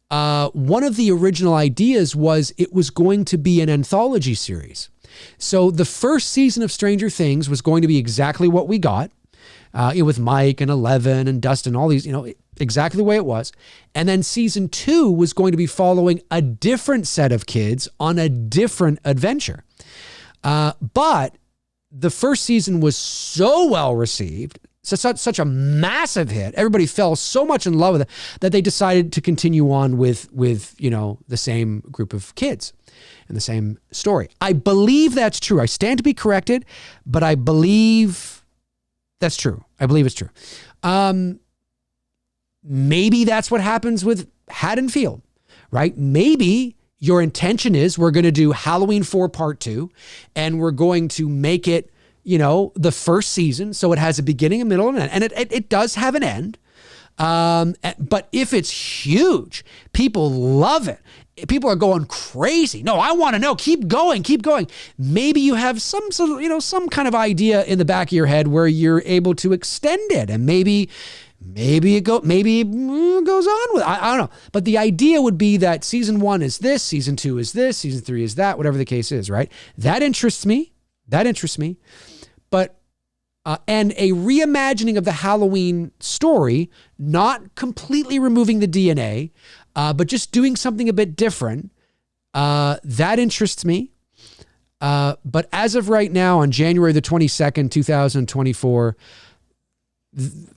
one of the original ideas was it was going to be an anthology series. So the first season of Stranger Things was going to be exactly what we got, with Mike and Eleven and Dustin, all these, exactly the way it was. And then season 2 was going to be following a different set of kids on a different adventure. But the first season was so well received, such a massive hit. Everybody fell so much in love with it that they decided to continue on with the same group of kids and the same story. I believe that's true. I stand to be corrected, but I believe that's true. I believe it's true. Maybe that's what happens with Haddonfield, right? Maybe your intention is we're going to do Halloween 4 part 2, and we're going to make it, the first season. So it has a beginning, a middle, and an end. And it does have an end. But if it's huge, people love it. People are going crazy. No, I want to know. Keep going. Maybe you have some kind of idea in the back of your head where you're able to extend it, and maybe it goes on with. I don't know. But the idea would be that season 1 is this, season 2 is this, season 3 is that, whatever the case is, right? That interests me. But and a reimagining of the Halloween story, not completely removing the DNA, but just doing something a bit different, that interests me. But as of right now, on January the 22nd, 2024,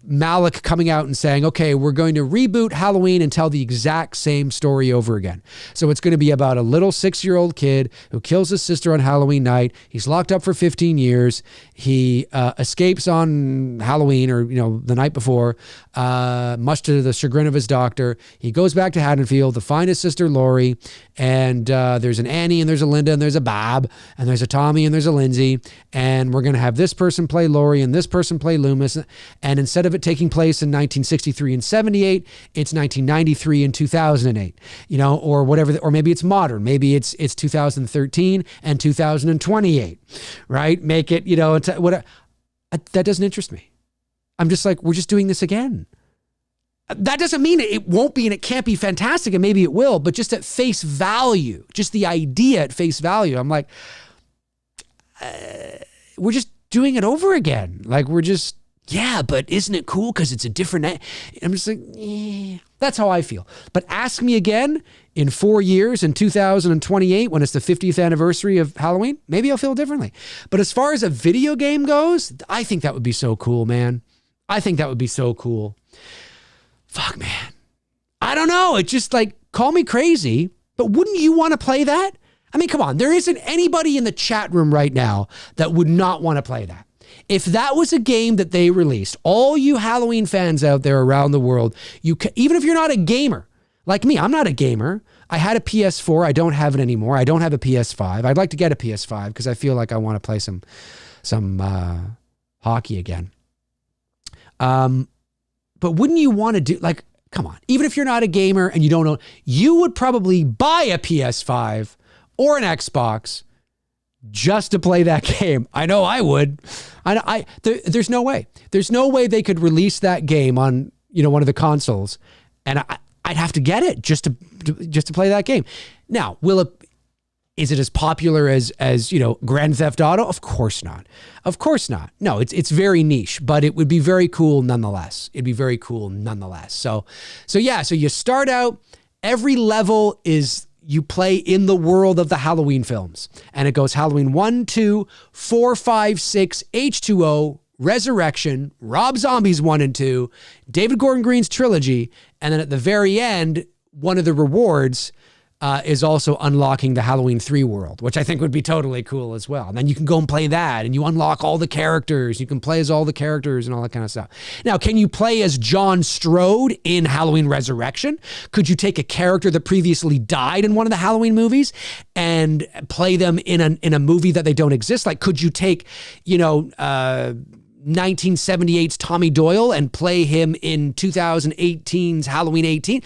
Malik coming out and saying, okay, we're going to reboot Halloween and tell the exact same story over again. So it's going to be about a little 6-year-old kid who kills his sister on Halloween night. He's locked up for 15 years. He escapes on Halloween or, the night before, much to the chagrin of his doctor. He goes back to Haddonfield to find his sister, Lori. And there's an Annie and there's a Linda and there's a Bob and there's a Tommy and there's a Lindsay. And we're going to have this person play Lori and this person play Loomis. And instead of it taking place in 1963 and 78, it's 1993 and 2008, or whatever, or maybe it's modern. Maybe it's 2013 and 2028, right? Make it, that doesn't interest me. I'm just like, we're just doing this again. That doesn't mean it won't be and it can't be fantastic, and maybe it will, but just at face value, just the idea at face value, I'm like, we're just doing it over again. Like yeah, but isn't it cool because it's a different... I'm just like, that's how I feel. But ask me again in 4 years, in 2028, when it's the 50th anniversary of Halloween, maybe I'll feel differently. But as far as a video game goes, I think that would be so cool, man. I think that would be so cool. Fuck, man. I don't know. It's just like, call me crazy, but wouldn't you want to play that? I mean, come on. There isn't anybody in the chat room right now that would not want to play that. If that was a game that they released, all you Halloween fans out there around the world, even if you're not a gamer, like me, I'm not a gamer. I had a PS4. I don't have it anymore. I don't have a PS5. I'd like to get a PS5 because I feel like I want to play some hockey again. But wouldn't you want to do, like, come on, even if you're not a gamer and you don't know, you would probably buy a PS5 or an Xbox just to play that game. I know I would. There's no way. There's no way they could release that game on, one of the consoles, and I'd have to get it just to play that game. Now, will it? Is it as popular as Grand Theft Auto? Of course not. Of course not. No, it's very niche, but it would be very cool nonetheless. It'd be very cool nonetheless. So you start out, every level is you play in the world of the Halloween films. And it goes Halloween 1, 2, 4, 5, 6, H2O, Resurrection, Rob Zombie's 1 and 2, David Gordon Green's trilogy, and then at the very end, one of the rewards is also unlocking the Halloween 3 world, which I think would be totally cool as well. And then you can go and play that, and you unlock all the characters. You can play as all the characters and all that kind of stuff. Now, can you play as John Strode in Halloween Resurrection? Could you take a character that previously died in one of the Halloween movies and play them in a movie that they don't exist? Like, could you take, 1978's Tommy Doyle and play him in 2018's Halloween 18?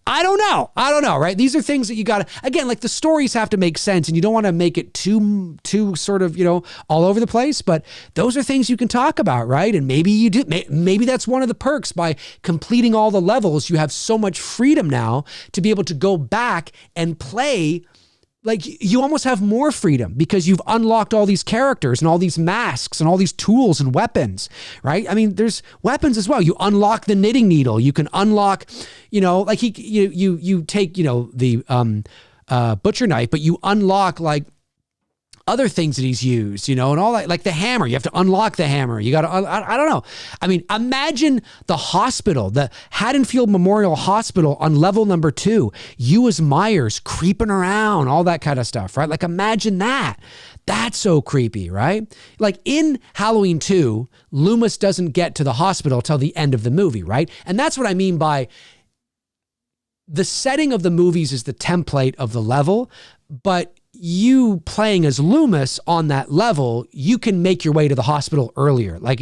I don't know, right? These are things that you got to, again, like the stories have to make sense, and you don't want to make it too sort of, all over the place, but those are things you can talk about, right? And maybe you do, maybe that's one of the perks. By completing all the levels, you have so much freedom now to be able to go back and play. Like, you almost have more freedom because you've unlocked all these characters and all these masks and all these tools and weapons, right? I mean, there's weapons as well. You unlock the knitting needle. You can unlock, like you take, the butcher knife, but you unlock like other things that he's used, and all that, like the hammer. You have to unlock the hammer. You got to, I don't know. I mean, imagine the hospital, the Haddonfield Memorial Hospital on level number 2, you as Myers creeping around, all that kind of stuff, right? Like, imagine that. That's so creepy, right? Like in Halloween 2, Loomis doesn't get to the hospital till the end of the movie, right? And that's what I mean by the setting of the movies is the template of the level, but you playing as Loomis on that level, you can make your way to the hospital earlier. Like,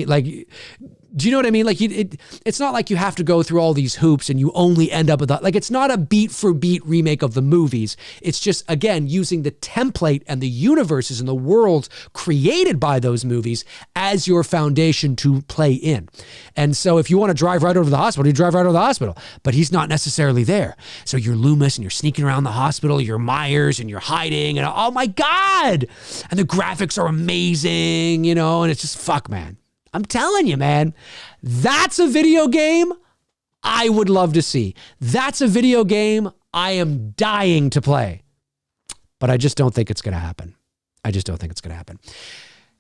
do you know what I mean? Like, it's not like you have to go through all these hoops and you only end up with that. Like, it's not a beat for beat remake of the movies. It's just, again, using the template and the universes and the worlds created by those movies as your foundation to play in. And so if you want to drive right over to the hospital, you drive right over to the hospital, but he's not necessarily there. So you're Loomis and you're sneaking around the hospital, you're Myers and you're hiding, and oh my God. And the graphics are amazing, and it's just, fuck, man. I'm telling you, man, that's a video game I would love to see. That's a video game I am dying to play. But I just don't think it's going to happen.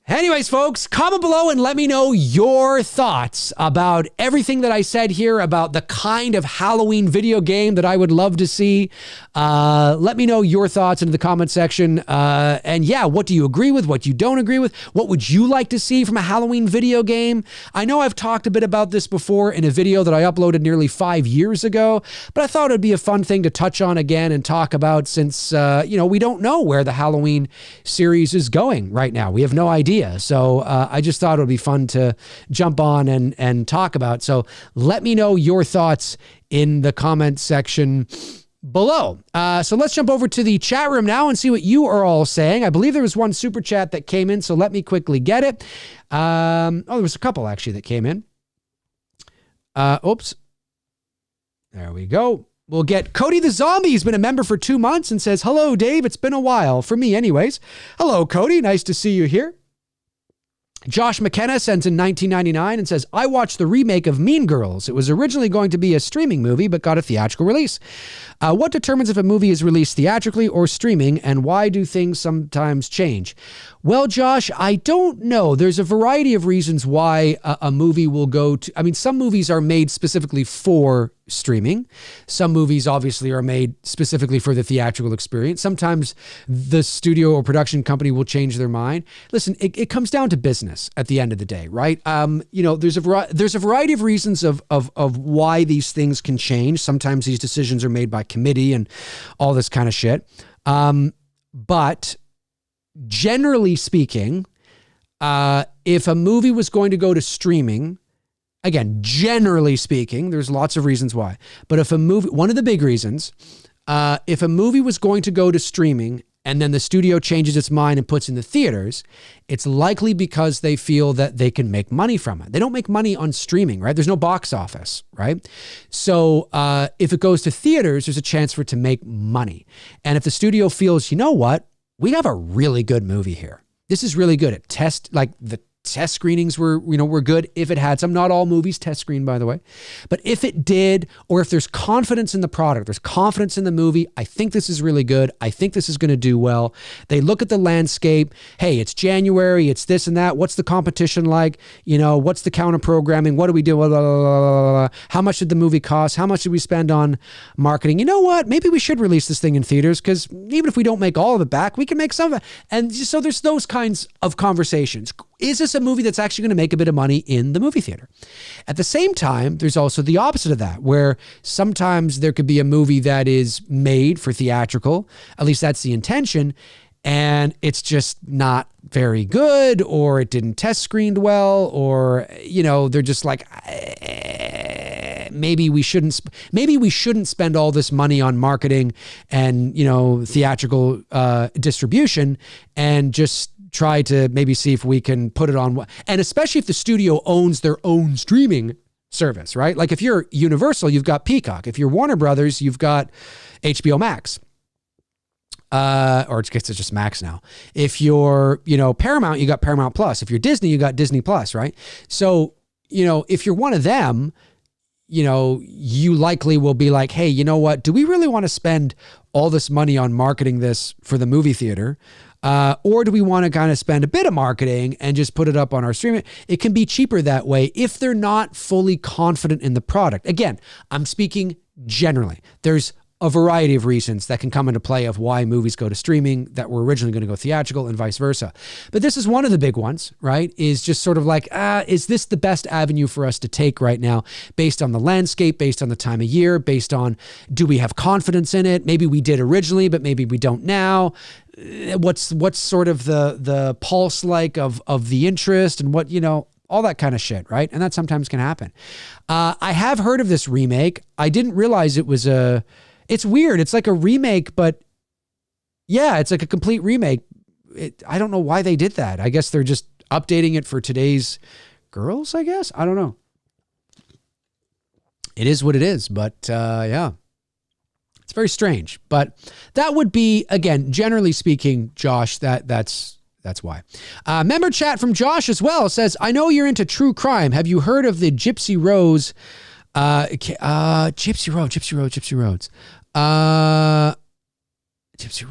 Anyways, folks, comment below and let me know your thoughts about everything that I said here about the kind of Halloween video game that I would love to see. Let me know your thoughts in the comment section. And yeah, what do you agree with? What you don't agree with? What would you like to see from a Halloween video game? I know I've talked a bit about this before in a video that I uploaded nearly 5 years ago, but I thought it'd be a fun thing to touch on again and talk about since, we don't know where the Halloween series is going right now. We have no idea. So I just thought it would be fun to jump on and talk about. So let me know your thoughts in the comment section below. So let's jump over to the chat room now and see what you are all saying. I believe there was one super chat that came in, so let me quickly get it. There was a couple actually that came in. Oops. There we go. We'll get Cody the Zombie. He's been a member for 2 months and says, hello, Dave. It's been a while. For me anyways. Hello, Cody. Nice to see you here. Josh McKenna sends in 1999 and says, I watched the remake of Mean Girls. It was originally going to be a streaming movie, but got a theatrical release. What determines if a movie is released theatrically or streaming, and why do things sometimes change? Well, Josh, I don't know. There's a variety of reasons why a movie will go to, some movies are made specifically for streaming. Some movies obviously are made specifically for the theatrical experience. Sometimes the studio or production company will change their mind. Listen, it comes down to business at the end of the day, right? There's a variety of reasons of why these things can change. Sometimes these decisions are made by committee and all this kind of shit. But generally speaking, if a movie was going to go to streaming, again, generally speaking, there's lots of reasons why. But if a movie, one of the big reasons, if a movie was going to go to streaming and then the studio changes its mind and puts in the theaters, it's likely because they feel that they can make money from it. They don't make money on streaming, right? There's no box office, right? So if it goes to theaters, there's a chance for it to make money. And if the studio feels, you know what? we have a really good movie here. This is really good at the test screenings were good if it had some. Not all movies test screen, by the way. But if it did, or if there's confidence in the product, there's confidence in the movie, I think this is really good. I think this is going to do well. They look at the landscape. Hey, it's January. It's this and that. What's the competition like? What's the counter programming? What do we do? Blah, blah, blah, blah, blah. How much did the movie cost? How much did we spend on marketing? You know what? Maybe we should release this thing in theaters, because even if we don't make all of it back, we can make some of it. And so there's those kinds of conversations. Is this a movie that's actually going to make a bit of money in the movie theater? At the same time, there's also the opposite of that, where sometimes there could be a movie that is made for theatrical, at least that's the intention, and it's just not very good, or it didn't test screened well, or, they're just like, maybe we shouldn't spend all this money on marketing and, theatrical distribution, and just try to maybe see if we can put it on. And especially if the studio owns their own streaming service, right? Like if you're Universal, you've got Peacock. If you're Warner Brothers, you've got HBO Max. Or it's just Max now. If you're, Paramount, you got Paramount Plus. If you're Disney, you got Disney Plus, right? So, if you're one of them, you likely will be like, hey, you know what? Do we really want to spend all this money on marketing this for the movie theater? Or do we want to kind of spend a bit of marketing and just put it up on our streaming? It can be cheaper that way if they're not fully confident in the product. Again, I'm speaking generally. There's a variety of reasons that can come into play of why movies go to streaming that were originally going to go theatrical, and vice versa. But this is one of the big ones, right? Is just sort of like, is this the best avenue for us to take right now, based on the landscape, based on the time of year, based on, do we have confidence in it? Maybe we did originally, but maybe we don't now. What's sort of the pulse like of the interest, and what, all that kind of shit, right? And that sometimes can happen. I have heard of this remake. I didn't realize it was it's weird. It's like a remake, but yeah, it's like a complete remake. I don't know why they did that. I guess they're just updating it for today's girls, I guess. I don't know. It is what it is, but yeah. It's very strange, but that would be, again, generally speaking, Josh, that's why. Member chat from Josh as well says, I know you're into true crime. Have you heard of the Gypsy Rose, Gypsy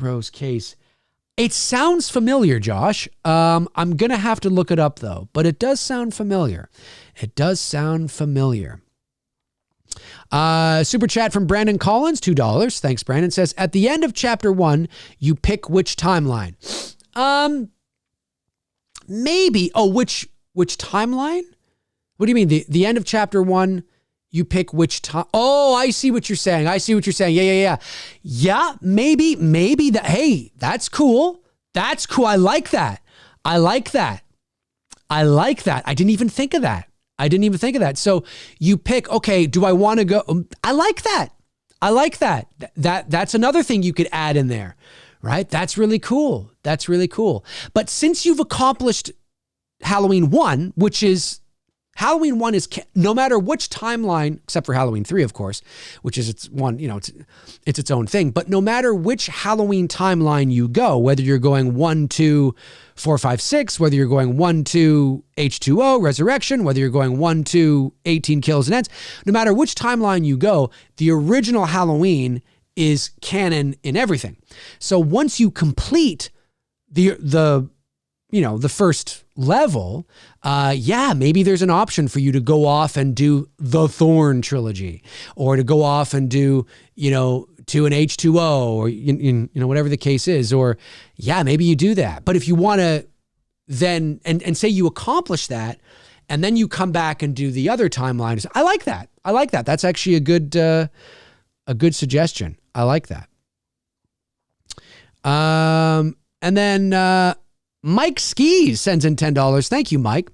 Rose case? It sounds familiar, Josh. I'm going to have to look it up though, but it does sound familiar. Super chat from Brandon Collins, $2. Thanks, Brandon. Says, at the end of chapter 1, you pick which timeline. Maybe. Oh, which timeline? What do you mean? The end of chapter 1, you pick which time. Oh, I see what you're saying. Yeah, maybe that. Hey, that's cool. I like that. I didn't even think of that. So you pick, okay, do I want to go? I like that. That's another thing you could add in there, right? That's really cool. But since you've accomplished Halloween 1, Halloween 1 is, no matter which timeline, except for Halloween 3, of course, which is its one, it's its own thing. But no matter which Halloween timeline you go, whether you're going 1, 2, 4, 5, 6, whether you're going 1, 2, H2O, Resurrection, whether you're going 1, 2, 18 Kills and Ends, no matter which timeline you go, the original Halloween is canon in everything. So once you complete the first level, maybe there's an option for you to go off and do the Thorn trilogy, or to go off and do, to an H2O, or, whatever the case is, or maybe you do that. But if you want to then, and say you accomplish that, and then you come back and do the other timelines. I like that. That's actually a good suggestion. I like that. And then, Mike Skis sends in $10. Thank you, Mike.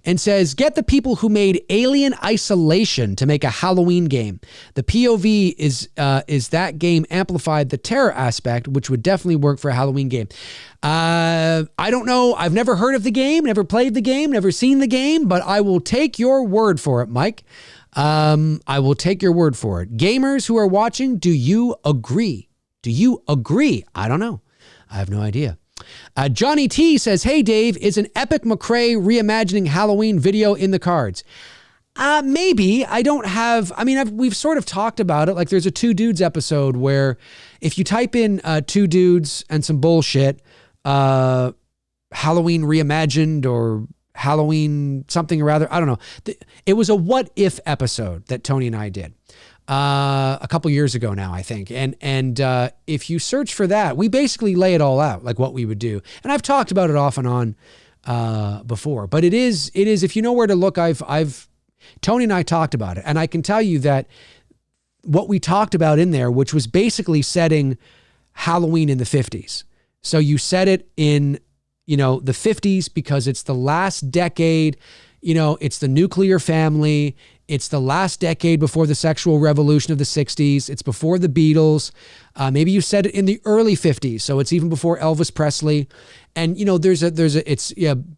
And says, get the people who made Alien Isolation to make a Halloween game. The POV is that game amplified the terror aspect, which would definitely work for a Halloween game. I don't know. I've never heard of the game, never played the game, never seen the game, but I will take your word for it, Mike. I will take your word for it. Gamers who are watching, do you agree? I don't know. I have no idea. Johnny T says, hey, Dave, is an epic McRae reimagining Halloween video in the cards? Maybe. I don't have, I mean, we've sort of talked about it. Like there's a Two Dudes episode where if you type in Two Dudes and some bullshit, Halloween reimagined or Halloween something or other, I don't know. It was a what if episode that Tony and I did a couple years ago now, I think. And if you search for that, we basically lay it all out, like what we would do. And I've talked about it off and on before, but it is, if you know where to look, Tony and I talked about it. And I can tell you that what we talked about in there, which was basically setting Halloween in the 50s. So you set it in, the 50s because it's the last decade, it's the nuclear family. It's the last decade before the sexual revolution of the 60s. It's before the Beatles. Maybe you said it in the early 50s. So it's even before Elvis Presley. And,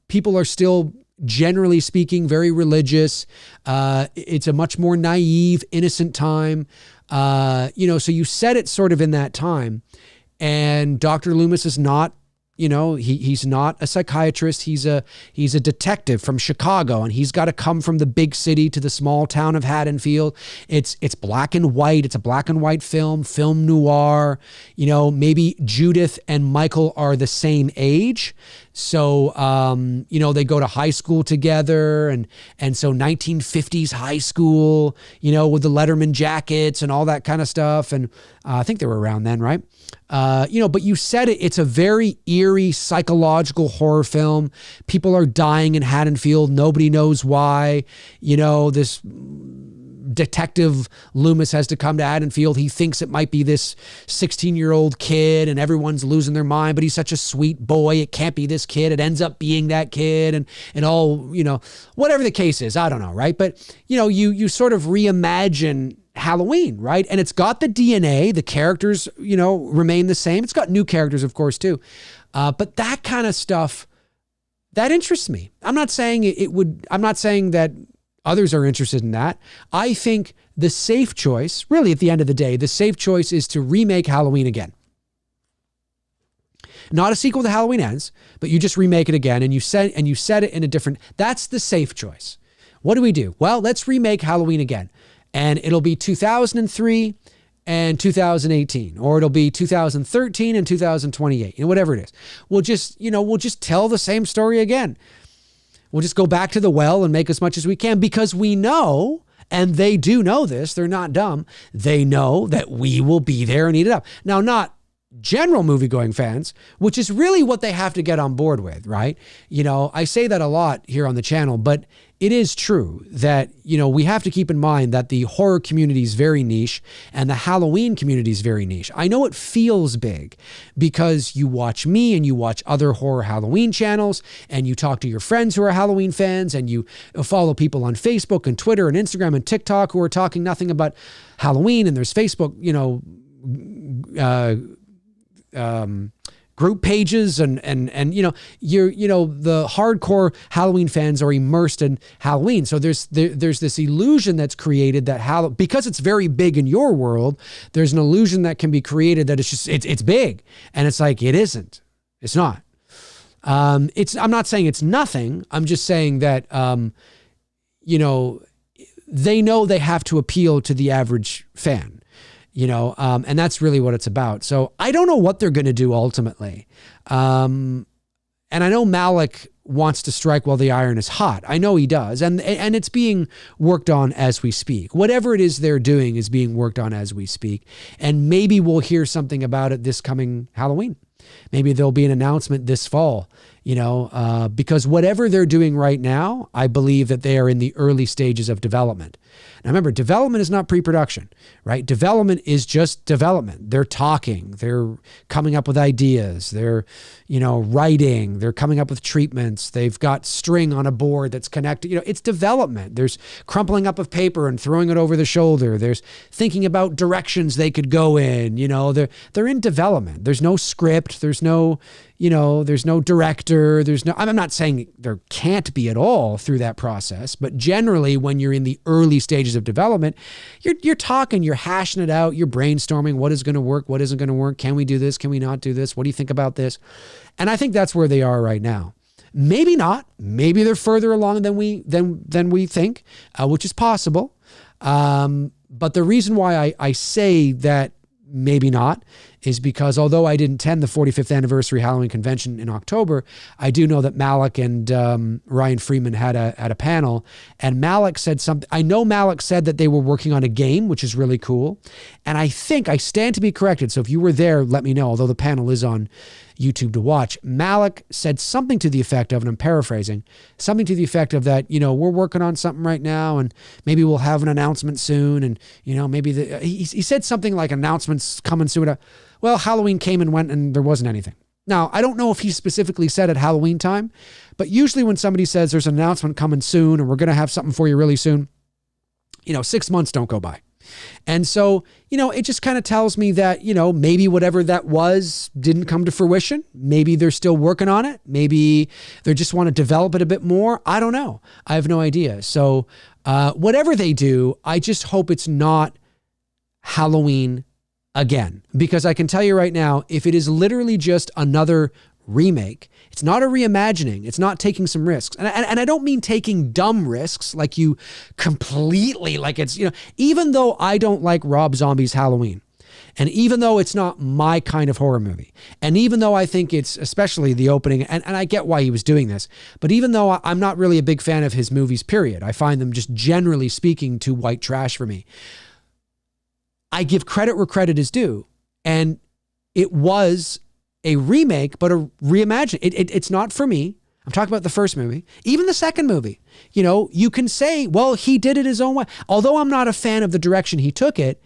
people are still, generally speaking, very religious. It's a much more naive, innocent time. So you set it sort of in that time. And Dr. Loomis is not, he's not a psychiatrist. He's a detective from Chicago, and he's got to come from the big city to the small town of Haddonfield. It's black and white. It's a black and white film noir. Maybe Judith and Michael are the same age. So, they go to high school together and so 1950s high school, with the Letterman jackets and all that kind of stuff. And I think they were around then, right? But you said it's a very eerie psychological horror film. People are dying in Haddonfield. Nobody knows why. This detective Loomis has to come to Haddonfield. He thinks it might be this 16-year-old kid and everyone's losing their mind, but he's such a sweet boy. It can't be this kid. It ends up being that kid and all, whatever the case is, I don't know. Right. But you sort of reimagine Halloween, right? And it's got the DNA, the characters, remain the same. It's got new characters, of course, too. But that kind of stuff, that interests me. I'm not saying that others are interested in that. I think the safe choice, really at the end of the day, the safe choice is to remake Halloween again. Not a sequel to Halloween Ends, but you just remake it again and you set it in a different, that's the safe choice. What do we do? Well, let's remake Halloween again. And it'll be 2003 and 2018, or it'll be 2013 and 2028, whatever it is. We'll just tell the same story again. We'll just go back to the well and make as much as we can because we know, and they do know this, they're not dumb. They know that we will be there and eat it up. Now, not general movie-going fans, which is really what they have to get on board with, right? I say that a lot here on the channel, but it is true that, we have to keep in mind that the horror community is very niche and the Halloween community is very niche. I know it feels big because you watch me and you watch other horror Halloween channels and you talk to your friends who are Halloween fans and you follow people on Facebook and Twitter and Instagram and TikTok who are talking nothing about Halloween, and there's Facebook, group pages and the hardcore Halloween fans are immersed in Halloween. So there's this illusion that's created that because it's very big in your world, there's an illusion that can be created that it's big, and it's like, it isn't. It's not. I'm not saying it's nothing. I'm just saying that they know they have to appeal to the average fan. And that's really what it's about. So I don't know what they're going to do ultimately. And I know Malik wants to strike while the iron is hot. I know he does. And it's being worked on as we speak. Whatever it is they're doing is being worked on as we speak. And maybe we'll hear something about it this coming Halloween. Maybe there'll be an announcement this fall, because whatever they're doing right now, I believe that they are in the early stages of development. Now remember, development is not pre-production, right? Development is just development. They're talking, they're coming up with ideas, they're, writing, they're coming up with treatments. They've got string on a board that's connected. It's development. There's crumpling up of paper and throwing it over the shoulder. There's thinking about directions they could go in. They're in development. There's no script. There's no director. teaser. I'm not saying there can't be at all through that process, but generally when you're in the early stages of development, you're talking, you're hashing it out, you're brainstorming what is going to work, what isn't going to work. Can we do this? Can we not do this? What do you think about this? And I think that's where they are right now. Maybe not. Maybe they're further along than we think, which is possible. But the reason why I say that maybe not is because although I didn't attend the 45th anniversary Halloween convention in October, I do know that Malik and Ryan Freeman had a panel, and Malik said something. I know Malik said that they were working on a game, which is really cool. And I think I stand to be corrected. So if you were there, let me know, although the panel is on YouTube to watch. Malik said something to the effect of, and I'm paraphrasing, something to the effect of that, we're working on something right now and maybe we'll have an announcement soon. And, maybe he said something like announcements coming soon. Well, Halloween came and went and there wasn't anything. Now, I don't know if he specifically said at Halloween time, but usually when somebody says there's an announcement coming soon and we're going to have something for you really soon, 6 months don't go by. And so, it just kind of tells me that, maybe whatever that was didn't come to fruition. Maybe they're still working on it. Maybe they just want to develop it a bit more. I don't know. I have no idea. So whatever they do, I just hope it's not Halloween again, because I can tell you right now, if it is literally just another remake, it's not a reimagining. It's not taking some risks. And I don't mean taking dumb risks like you completely, like it's, even though I don't like Rob Zombie's Halloween, and even though it's not my kind of horror movie, and even though I think it's, especially the opening, and I get why he was doing this, but even though I'm not really a big fan of his movies, period, I find them just generally speaking too white trash for me. I give credit where credit is due. And it was a remake, but a reimagining. It's not for me. I'm talking about the first movie. Even the second movie. You can say, well, he did it his own way. Although I'm not a fan of the direction he took it,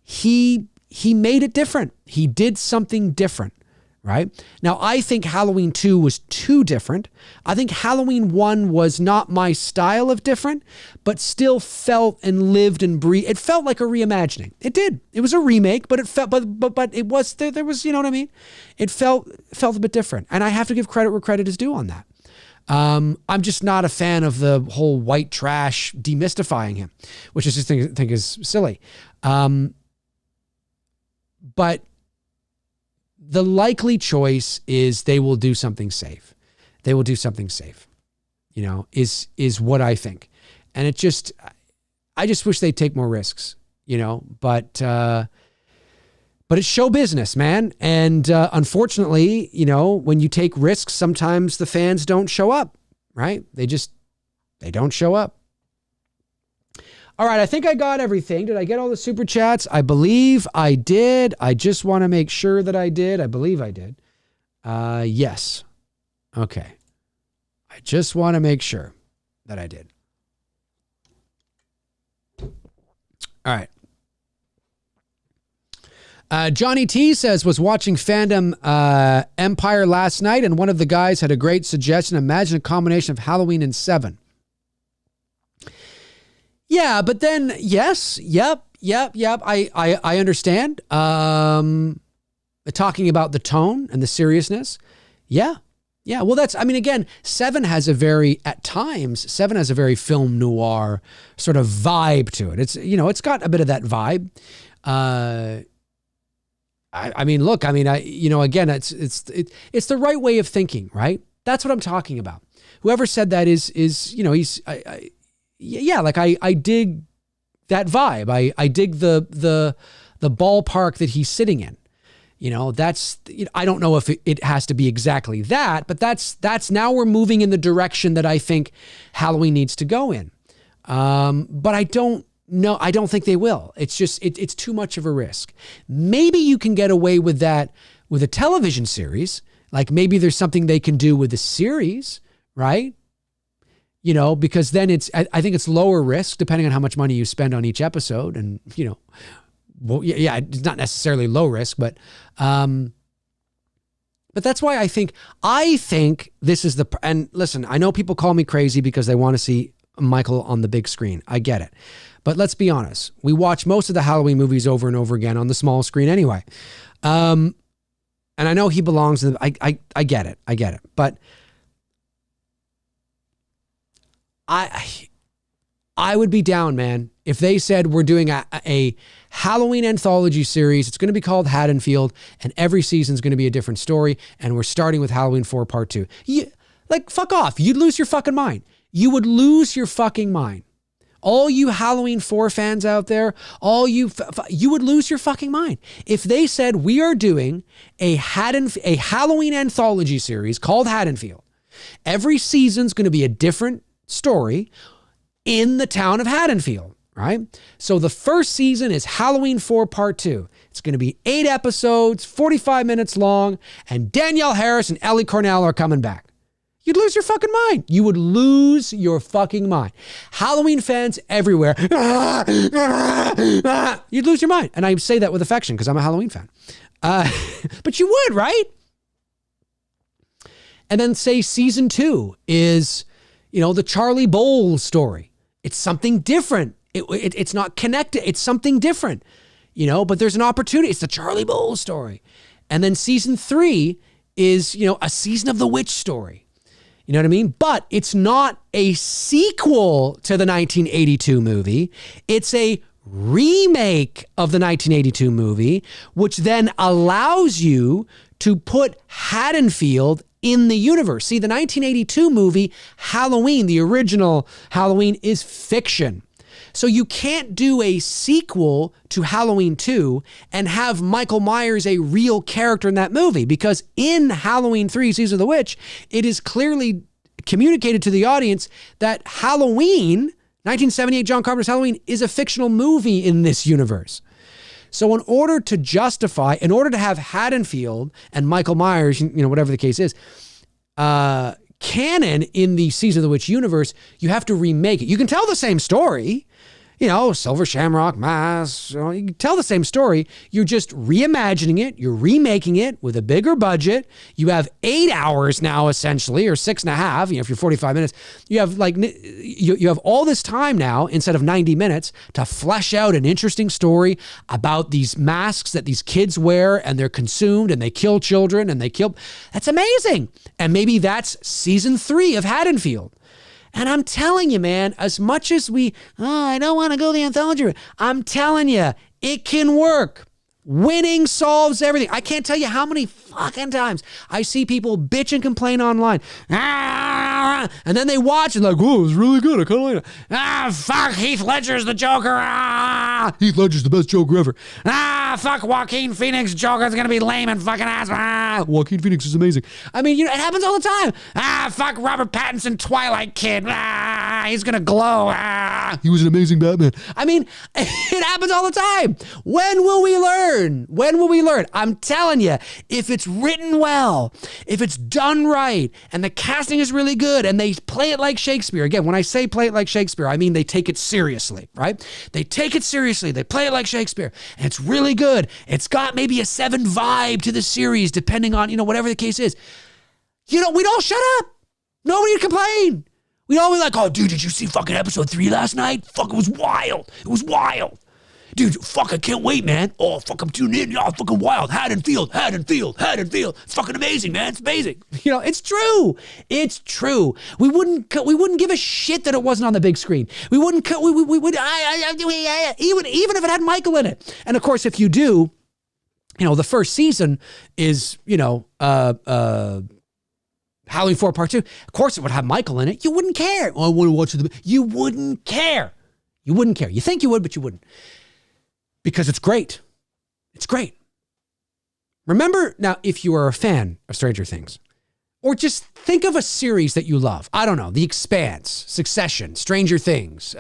he made it different. He did something different, right? Now, I think Halloween 2 was too different. I think Halloween 1 was not my style of different, but still felt and lived and breathed. It felt like a reimagining. It did. It was a remake, but it felt, but it was, there was, you know what I mean? It felt a bit different. And I have to give credit where credit is due on that. I'm just not a fan of the whole white trash demystifying him, which I just think is silly. But the likely choice is they will do something safe. They will do something safe, is what I think. And I just wish they'd take more risks, but it's show business, man. And unfortunately, when you take risks, sometimes the fans don't show up, right? They don't show up. All right, I think I got everything. Did I get all the super chats? I believe I did. I just want to make sure that I did. I believe I did. Yes. Okay. I just want to make sure that I did. All right. Johnny T says, was watching Fandom Empire last night, and one of the guys had a great suggestion. Imagine a combination of Halloween and Seven. Yeah, but then, yes, yep. I understand. Talking about the tone and the seriousness. Yeah. Well, again, Seven has a very film noir sort of vibe to it. It's got a bit of that vibe. Again, it's the right way of thinking, right? That's what I'm talking about. Whoever said that is I dig that vibe. I dig the ballpark that he's sitting in. I don't know if it has to be exactly that, but that's now we're moving in the direction that I think Halloween needs to go in. But I don't think they will. It's just, it's too much of a risk. Maybe you can get away with that with a television series. Like maybe there's something they can do with the series, right? Because then I think it's lower risk depending on how much money you spend on each episode. And, it's not necessarily low risk, but that's why I think this is and listen, I know people call me crazy because they want to see Michael on the big screen. I get it. But let's be honest. We watch most of the Halloween movies over and over again on the small screen anyway. And I know he belongs in I get it. But I would be down, man, if they said we're doing a Halloween anthology series. It's going to be called Haddonfield, and every season's going to be a different story, and we're starting with Halloween 4 Part 2. Like, fuck off. You'd lose your fucking mind. You would lose your fucking mind. All you Halloween 4 fans out there, you would lose your fucking mind. If they said we are doing a Halloween anthology series called Haddonfield, every season's going to be a different story in the town of Haddonfield, right? So the first season is Halloween 4 Part 2. It's going to be 8 episodes, 45 minutes long, and Danielle Harris and Ellie Cornell are coming back. You'd lose your fucking mind. You would lose your fucking mind. Halloween fans everywhere. You'd lose your mind. And I say that with affection because I'm a Halloween fan. But you would, right? And then say season 2 is, the Charlie Bowles story. It's something different. It's not connected. It's something different, but there's an opportunity. It's the Charlie Bowles story. And then season 3 is, a season of the witch story. You know what I mean? But it's not a sequel to the 1982 movie. It's a remake of the 1982 movie, which then allows you to put Haddonfield in the universe. See, the 1982 movie, Halloween, the original Halloween, is fiction. So you can't do a sequel to Halloween 2 and have Michael Myers a real character in that movie, because in Halloween 3, Season of the Witch, it is clearly communicated to the audience that Halloween, 1978 John Carpenter's Halloween, is a fictional movie in this universe. So in order to have Haddonfield and Michael Myers, whatever the case is, canon in the Season of the Witch universe, you have to remake it. You can tell the same story, Silver Shamrock Mask, you can tell the same story. You're just reimagining it. You're remaking it with a bigger budget. You have 8 hours now, essentially, or 6.5, if you're 45 minutes. You have you have all this time now, instead of 90 minutes, to flesh out an interesting story about these masks that these kids wear, and they're consumed, and they kill children, and that's amazing. And maybe that's season 3 of Haddonfield. And I'm telling you, man, as much as I don't want to go the anthology route, I'm telling you, it can work. Winning solves everything. I can't tell you how many fucking times I see people bitch and complain online. And then they watch and oh, it was really good. I kind of like it. Fuck, Heath Ledger's the Joker. Heath Ledger's the best Joker ever. Fuck, Joaquin Phoenix Joker's going to be lame and fucking ass. Joaquin Phoenix is amazing. I mean, it happens all the time. Fuck, Robert Pattinson Twilight Kid. He's going to glow. He was an amazing Batman. I mean, it happens all the time. When will we learn? When will we learn? I'm telling you, if it's written well, if it's done right, and the casting is really good, and they play it like Shakespeare. Again, when I say play it like Shakespeare, I mean they take it seriously, right? They take it seriously. They play it like Shakespeare, and it's really good. It's got maybe a 7 vibe to the series, depending on, whatever the case is. We'd all shut up. Nobody would complain. We'd all be like, oh, dude, did you see fucking episode 3 last night? Fuck, it was wild. It was wild. Dude, fuck, I can't wait, man. Oh, fuck, I'm tuning in. Oh, fucking wild. Haddonfield. It's fucking amazing, man. It's amazing. It's true. It's true. We wouldn't give a shit that it wasn't on the big screen. We wouldn't, even if it had Michael in it. And of course, if you do, the first season is, Halloween 4 Part 2. Of course, it would have Michael in it. You wouldn't care. Oh, I want to watch it. You wouldn't care. You wouldn't care. You think you would, but you wouldn't. Because it's great. It's great. Remember, now, if you are a fan of Stranger Things, or just think of a series that you love. I don't know, The Expanse, Succession, Stranger Things,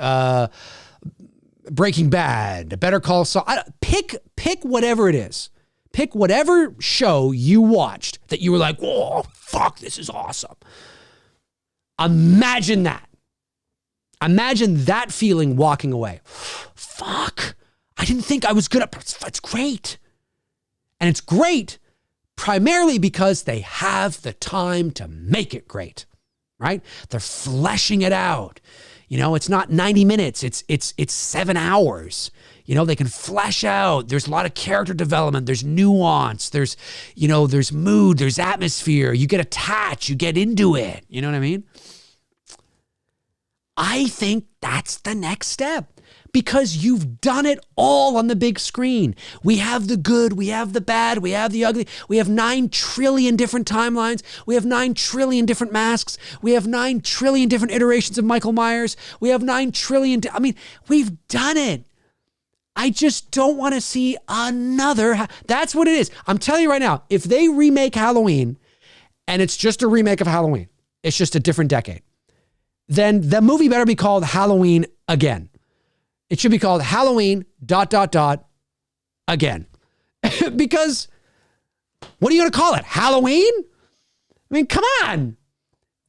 Breaking Bad, Better Call Saul. Pick whatever it is. Pick whatever show you watched that you were like, oh, fuck, this is awesome. Imagine that. Imagine that feeling walking away. Fuck. I didn't think I was good at it. It's great. And it's great primarily because they have the time to make it great, right? They're fleshing it out. It's not 90 minutes. It's 7 hours. They can flesh out. There's a lot of character development. There's nuance. There's mood. There's atmosphere. You get attached. You get into it. You know what I mean? I think that's the next step. Because you've done it all on the big screen. We have the good, we have the bad, we have the ugly. We have 9 trillion different timelines. We have 9 trillion different masks. We have 9 trillion different iterations of Michael Myers. We have 9 trillion. We've done it. I just don't want to see another. That's what it is. I'm telling you right now, if they remake Halloween and it's just a remake of Halloween, it's just a different decade, then the movie better be called Halloween Again. It should be called Halloween ... again. Because what are you going to call it? Halloween? I mean, come on.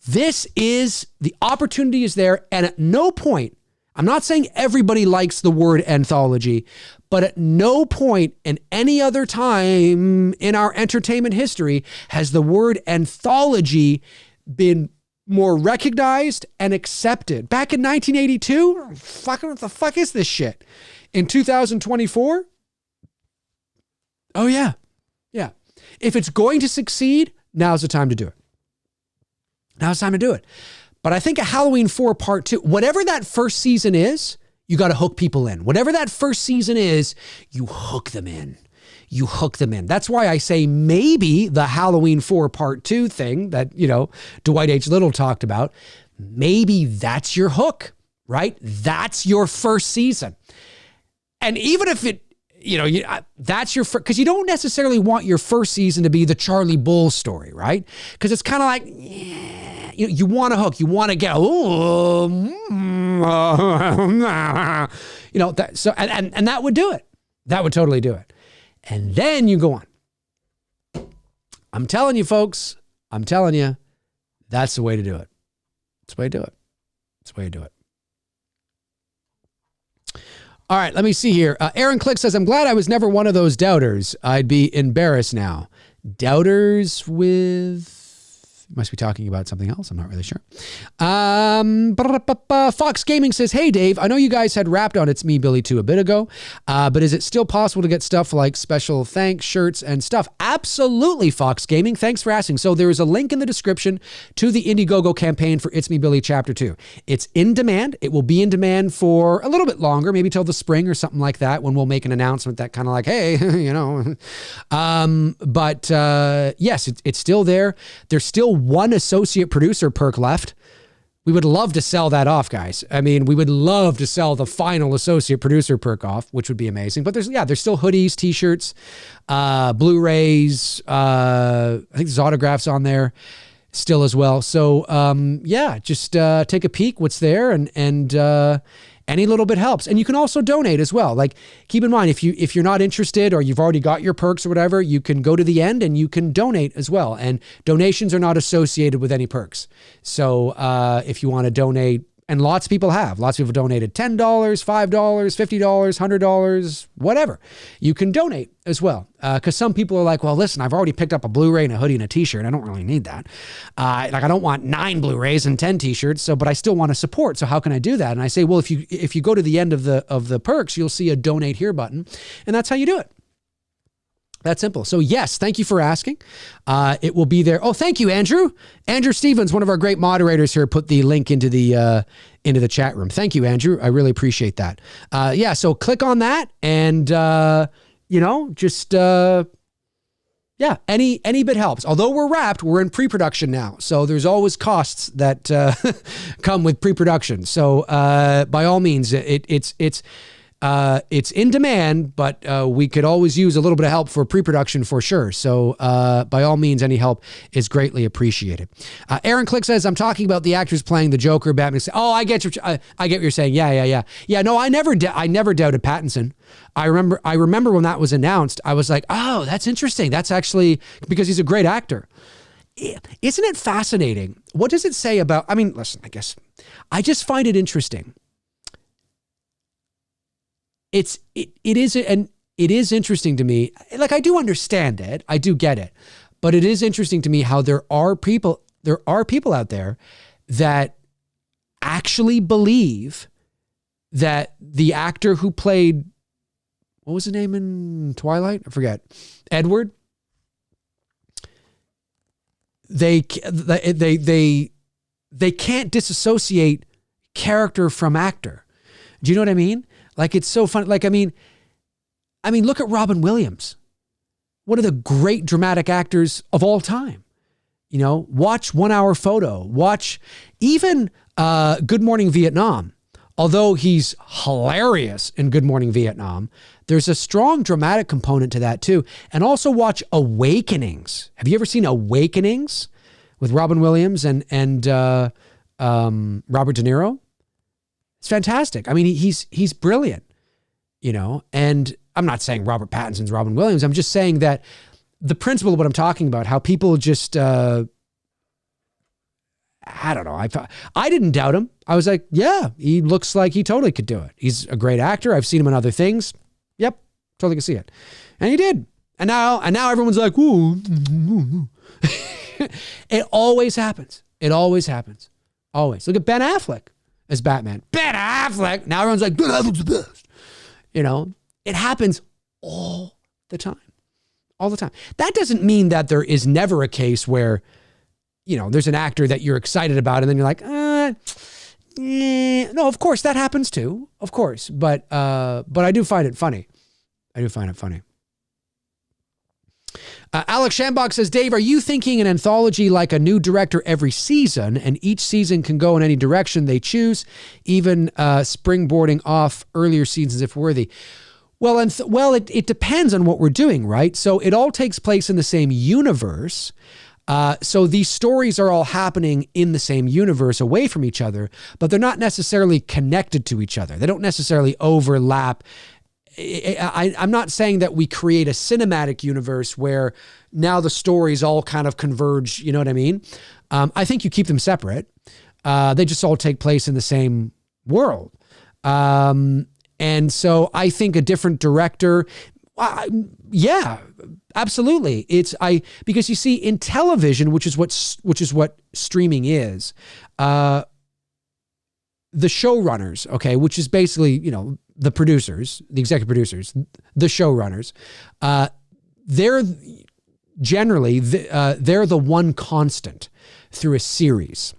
The opportunity is there. And at no point, I'm not saying everybody likes the word anthology, but at no point in any other time in our entertainment history has the word anthology been more recognized and accepted. Back in 1982, what the fuck is this shit? In 2024? Oh yeah. Yeah. If it's going to succeed, now's the time to do it. Now's the time to do it. But I think a Halloween 4 Part 2, whatever that first season is, you got to hook people in. Whatever that first season is, you hook them in. You hook them in. That's why I say maybe the Halloween 4 Part 2 thing that, Dwight H. Little talked about, maybe that's your hook, right? That's your first season. And even if it, that's your first, because you don't necessarily want your first season to be the Charlie Bull story, right? Because it's kind of like, you want a hook. You want to get, and that would do it. That would totally do it. And then you go on. I'm telling you, folks, that's the way to do it. That's the way to do it. That's the way to do it. All right, let me see here. Aaron Click says, I'm glad I was never one of those doubters. I'd be embarrassed now. Doubters with... Must be talking about something else. I'm not really sure. Fox Gaming says, hey, Dave, I know you guys had rapped on It's Me, Billy 2 a bit ago, but is it still possible to get stuff like special thanks, shirts, and stuff? Absolutely, Fox Gaming. Thanks for asking. So there is a link in the description to the Indiegogo campaign for It's Me, Billy Chapter 2. It's in demand. It will be in demand for a little bit longer, maybe till the spring or something like that, when we'll make an announcement that kind of like, hey, yes, it's still there. There's still one associate producer perk left. We would love to sell that off, guys. I mean, we would love to sell the final associate producer perk off, which would be amazing. But there's still hoodies, t-shirts, Blu-rays. I think there's autographs on there still as well. So just take a peek what's there, and any little bit helps. And you can also donate as well. Like, keep in mind, if you're not interested or you've already got your perks or whatever, you can go to the end and you can donate as well. And donations are not associated with any perks. So if you want to donate, and lots of people have. Lots of people donated $10, $5, $50, $100, whatever. You can donate as well. Because some people are like, well, listen, I've already picked up a Blu-ray and a hoodie and a t-shirt. I don't really need that. I don't want 9 Blu-rays and 10 t-shirts, but I still want to support. So how can I do that? And I say, well, if you go to the end of the perks, you'll see a donate here button. And that's how you do it. That's simple. So yes, thank you for asking. It will be there. Oh, thank you, Andrew. Andrew Stevens, one of our great moderators here, put the link into the chat room. Thank you, Andrew. I really appreciate that. So click on that and, any bit helps. Although we're wrapped, we're in pre-production now. So there's always costs that come with pre-production. So by all means, it's in demand, but we could always use a little bit of help for pre-production for sure. So by all means, any help is greatly appreciated. Aaron Click says, I'm talking about the actors playing the Joker, Batman. Oh, I get what you're saying. Yeah. No, I never doubted Pattinson. I remember when that was announced, I was like, oh, that's interesting. That's actually because he's a great actor. Isn't it fascinating? What does it say about, listen, I guess I just find it interesting. It is interesting to me. Like, I do understand it. I do get it. But it is interesting to me how there are people out there that actually believe that the actor who played, what was his name in Twilight? I forget. Edward. They can't disassociate character from actor. Do you know what I mean? Like, it's so fun. Like, I mean, look at Robin Williams, one of the great dramatic actors of all time. You know, watch 1 Hour Photo, watch even Good Morning Vietnam. Although he's hilarious in Good Morning Vietnam, there's a strong dramatic component to that too. And also watch Awakenings. Have you ever seen Awakenings with Robin Williams and Robert De Niro? It's fantastic. I mean, he's brilliant, you know, and I'm not saying Robert Pattinson's Robin Williams. I'm just saying that the principle of what I'm talking about, how people just, I don't know. I didn't doubt him. I was like, yeah, he looks like he totally could do it. He's a great actor. I've seen him in other things. Yep. Totally can see it. And he did. And now everyone's like, ooh. It always happens. It always happens. Always. Look at Ben Affleck as Batman. Ben Affleck. Now everyone's like, Ben Affleck's the best. You know, it happens all the time. All the time. That doesn't mean that there is never a case where, you know, there's an actor that you're excited about and then you're like, no, of course that happens too. Of course. But I do find it funny. Alex Shambach says, Dave, are you thinking an anthology like a new director every season and each season can go in any direction they choose, even springboarding off earlier seasons if worthy? Well, it depends on what we're doing, right? So it all takes place in the same universe. So these stories are all happening in the same universe away from each other, but they're not necessarily connected to each other. They don't necessarily overlap. I'm not saying that we create a cinematic universe where now the stories all kind of converge. You know what I mean? I think you keep them separate. They just all take place in the same world. And so I think a different director, yeah, absolutely. Because you see in television, which is what streaming is, the showrunners, okay, which is basically, you know, the producers, the executive producers, the showrunners, they're generally, they're the one constant through a series.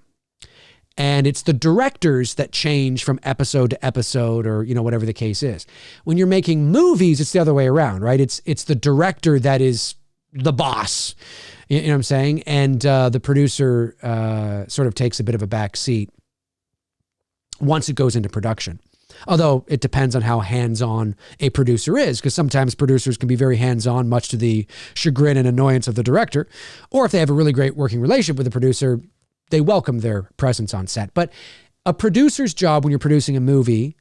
And it's the directors that change from episode to episode or, you know, whatever the case is. When you're making movies, it's the other way around, right? It's the director that is the boss, you know what I'm saying? And the producer sort of takes a bit of a back seat once it goes into production. Although it depends on how hands-on a producer is, because sometimes producers can be very hands-on, much to the chagrin and annoyance of the director. Or if they have a really great working relationship with the producer, they welcome their presence on set. But a producer's job when you're producing a movie,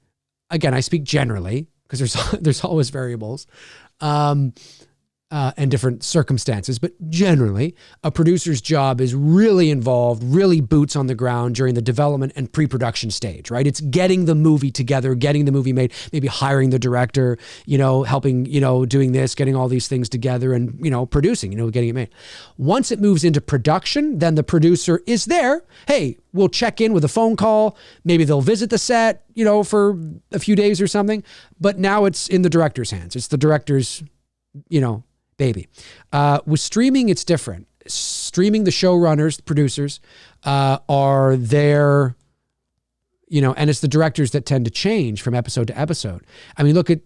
again, I speak generally because there's always variables and different circumstances, but generally a producer's job is really involved, really boots on the ground during the development and pre-production stage, right? It's getting the movie together, getting the movie made, maybe hiring the director, you know, helping, you know, doing this, getting all these things together and, you know, producing, you know, getting it made. Once it moves into production, then the producer is there. Hey, we'll check in with a phone call. Maybe they'll visit the set, you know, for a few days or something, but now it's in the director's hands. It's the director's, you know, baby. With streaming, it's different. Streaming, the showrunners, the producers are there, you know, and it's the directors that tend to change from episode to episode. I mean, look at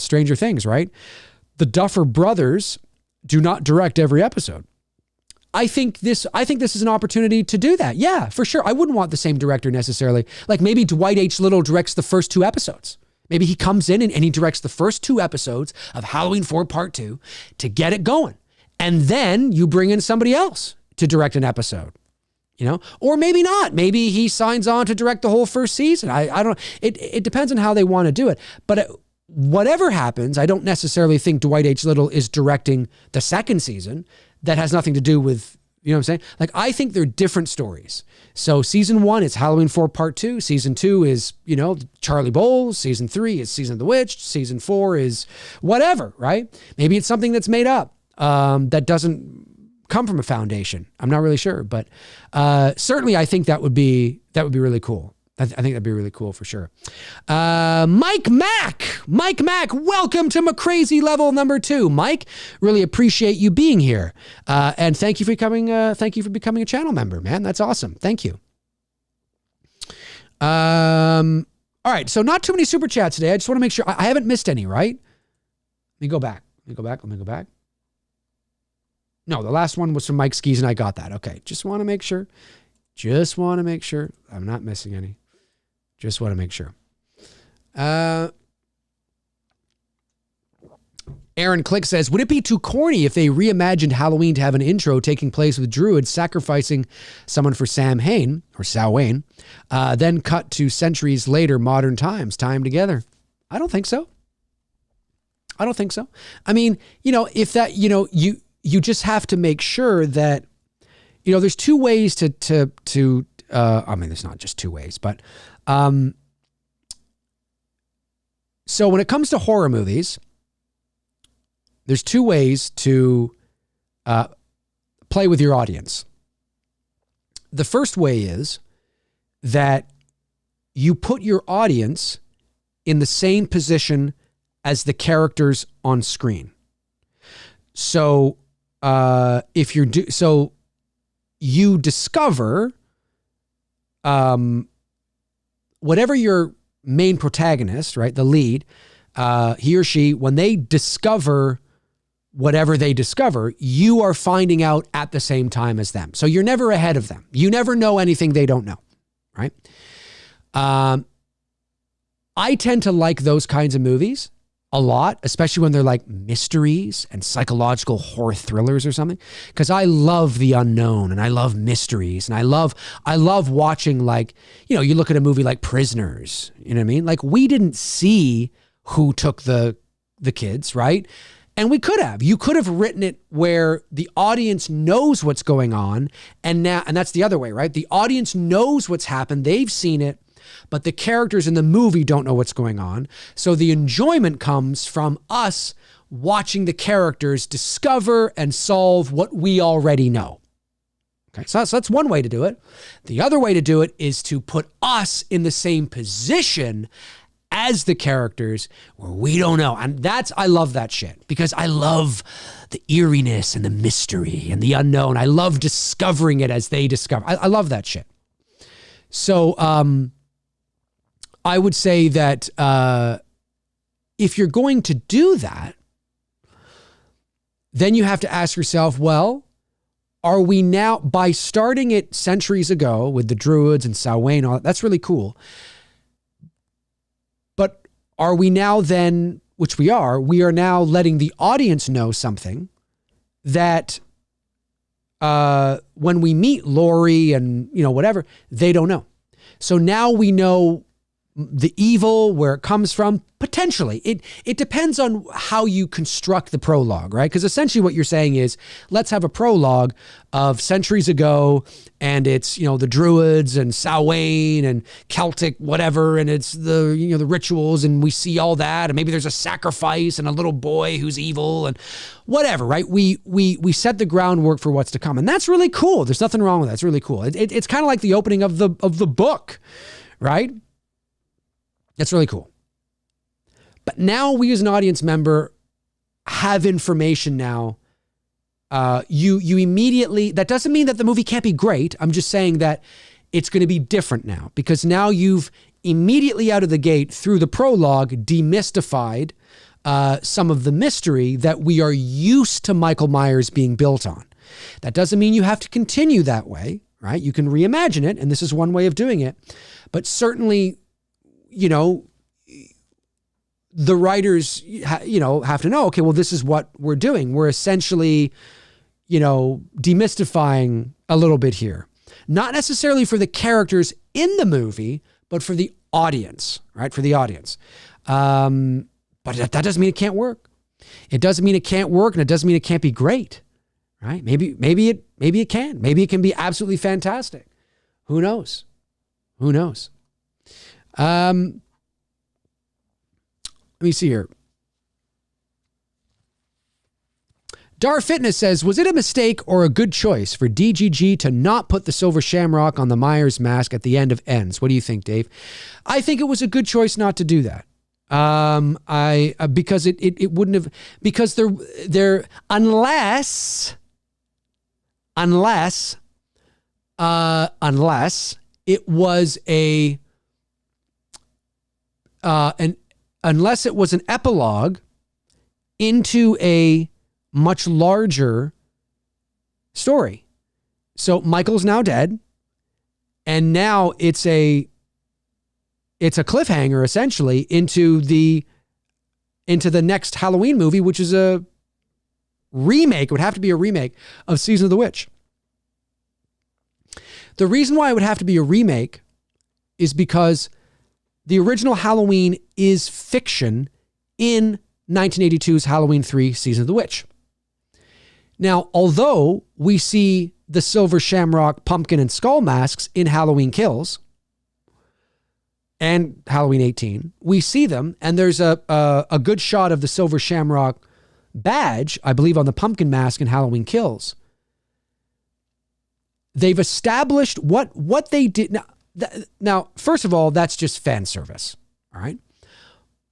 Stranger Things, right? The Duffer Brothers do not direct every episode. I think this is an opportunity to do that. Yeah, for sure. I wouldn't want the same director necessarily. Like maybe Dwight H. Little directs the first 2 episodes. Maybe he comes in and he directs the first 2 episodes of Halloween 4 Part 2 to get it going. And then you bring in somebody else to direct an episode, you know, or maybe not. Maybe he signs on to direct the whole first season. I don't know. It depends on how they want to do it. But whatever happens, I don't necessarily think Dwight H. Little is directing the second season. That has nothing to do with, you know what I'm saying? Like, I think they're different stories. So season 1 is Halloween 4 Part 2. Season 2 is, you know, Charlie Bowles. Season 3 is Season of the Witch. Season 4 is whatever, right? Maybe it's something that's made up that doesn't come from a foundation. I'm not really sure, but certainly I think that would be really cool. I think that'd be really cool for sure. Mike Mack, welcome to McCrazy level number 2. Mike, really appreciate you being here. And thank you for becoming a channel member, man. That's awesome. Thank you. All right, so not too many super chats today. I just want to make sure I haven't missed any, right? Let me go back. Let me go back. No, the last one was from Mike Skis, and I got that. Okay, just want to make sure. I'm not missing any. Just want to make sure. Aaron Click says, would it be too corny if they reimagined Halloween to have an intro taking place with druids sacrificing someone for Samhain, then cut to centuries later, modern times, time together? I don't think so. I mean, if that, you just have to make sure that, there's two ways to there's not just two ways, but, so when it comes to horror movies, there's two ways to play with your audience. The first way is that you put your audience in the same position as the characters on screen. So if you're so you discover whatever your main protagonist, right, the lead, he or she, when they discover whatever they discover, you are finding out at the same time as them. So you're never ahead of them. You never know anything they don't know, right? I tend to like those kinds of movies a lot, especially when they're like mysteries and psychological horror thrillers or something, because I love the unknown and I love mysteries and I love watching, like, you look at a movie like Prisoners, you know what I mean? Like, we didn't see who took the kids, right? And you could have written it where the audience knows what's going on. And that's the other way, right? The audience knows what's happened. They've seen it, but the characters in the movie don't know what's going on. So the enjoyment comes from us watching the characters discover and solve what we already know. Okay, so that's one way to do it. The other way to do it is to put us in the same position as the characters where we don't know. And I love that shit, because I love the eeriness and the mystery and the unknown. I love discovering it as they discover. I love that shit. So I would say that if you're going to do that, then you have to ask yourself, well, are we now, by starting it centuries ago with the druids and Samhain, all that's really cool. But are we now then, which we are now letting the audience know something that when we meet Laurie and, whatever, they don't know. So now we know the evil, where it comes from, potentially. It depends on how you construct the prologue, right? Because essentially what you're saying is, let's have a prologue of centuries ago, and it's, the druids and Samhain and Celtic whatever, and it's the, the rituals, and we see all that, and maybe there's a sacrifice and a little boy who's evil and whatever, right? We set the groundwork for what's to come, and that's really cool. There's nothing wrong with that. It's really cool. It's kind of like the opening of the book, right? That's really cool. But now we as an audience member have information now. You immediately, that doesn't mean that the movie can't be great. I'm just saying that it's going to be different now, because now you've immediately out of the gate through the prologue demystified some of the mystery that we are used to Michael Myers being built on. That doesn't mean you have to continue that way, right? You can reimagine it, and this is one way of doing it. But certainly, the writers, have to know, okay, well, this is what we're doing. We're essentially, demystifying a little bit here. Not necessarily for the characters in the movie, but for the audience, right? For the audience. But that doesn't mean it can't work. It doesn't mean it can't work, and it doesn't mean it can't be great, right? Maybe it can. Maybe it can be absolutely fantastic. Who knows? Let me see here. Dar Fitness says, was it a mistake or a good choice for DGG to not put the silver shamrock on the Myers mask at the end of Ends? What do you think, Dave? I think it was a good choice not to do that. Because it wouldn't have, because they're unless it was a and unless it was an epilogue into a much larger story. So Michael's now dead, and now it's a cliffhanger essentially into the next Halloween movie, which is a remake. It would have to be a remake of Season of the Witch. The reason why it would have to be a remake is because the original Halloween is fiction in 1982's Halloween 3 Season of the Witch. Now, although we see the silver shamrock, pumpkin, and skull masks in Halloween Kills and Halloween 18, we see them, and there's a good shot of the silver shamrock badge, I believe, on the pumpkin mask in Halloween Kills. They've established what they did. Now, first of all, that's just fan service, all right?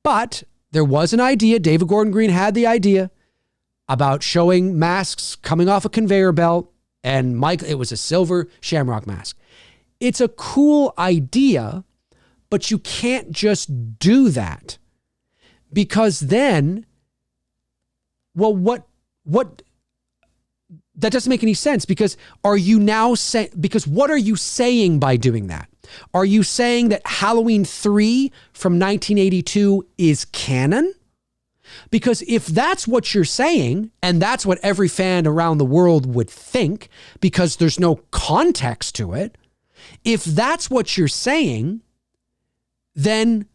But there was an idea. David Gordon Green had the idea about showing masks coming off a conveyor belt, and it was a silver shamrock mask. It's a cool idea, but you can't just do that, because then, well, what that doesn't make any sense, because what are you saying by doing that? Are you saying that Halloween 3 from 1982 is canon? Because if that's what you're saying, and that's what every fan around the world would think, because there's no context to it, if that's what you're saying, then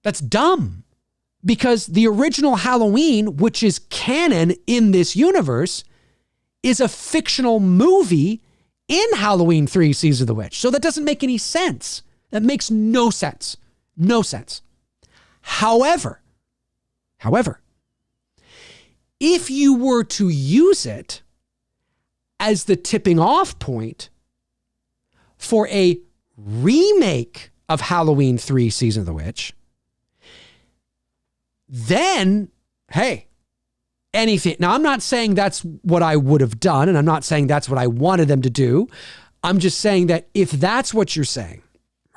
that's dumb. Because the original Halloween, which is canon in this universe, is a fictional movie in Halloween 3 Season of the Witch. So that doesn't make any sense. That makes no sense. No sense. However, if you were to use it as the tipping off point for a remake of Halloween 3 Season of the Witch, then, hey, anything. Now, I'm not saying that's what I would have done, and I'm not saying that's what I wanted them to do. I'm just saying that if that's what you're saying,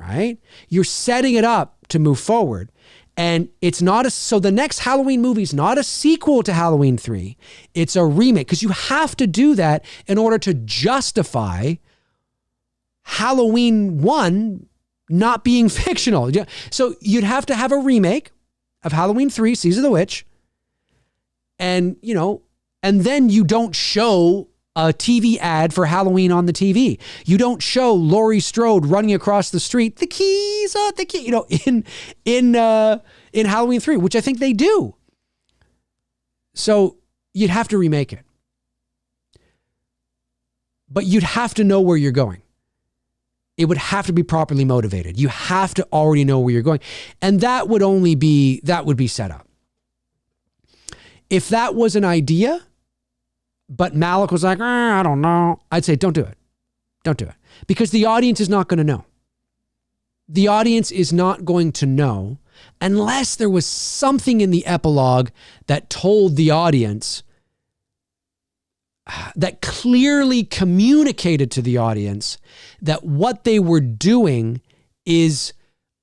right, you're setting it up to move forward. And it's not so the next Halloween movie is not a sequel to Halloween 3. It's a remake, because you have to do that in order to justify Halloween 1 not being fictional. So you'd have to have a remake of Halloween 3 Season of the Witch. And, and then you don't show a TV ad for Halloween on the TV. You don't show Laurie Strode running across the street, the keys, in Halloween 3, which I think they do. So you'd have to remake it. But you'd have to know where you're going. It would have to be properly motivated. You have to already know where you're going. And that would be set up. If that was an idea, but Malick was like, I don't know, I'd say, don't do it. Don't do it. Because the audience is not going to know. The audience is not going to know unless there was something in the epilogue that told the audience, that clearly communicated to the audience that what they were doing is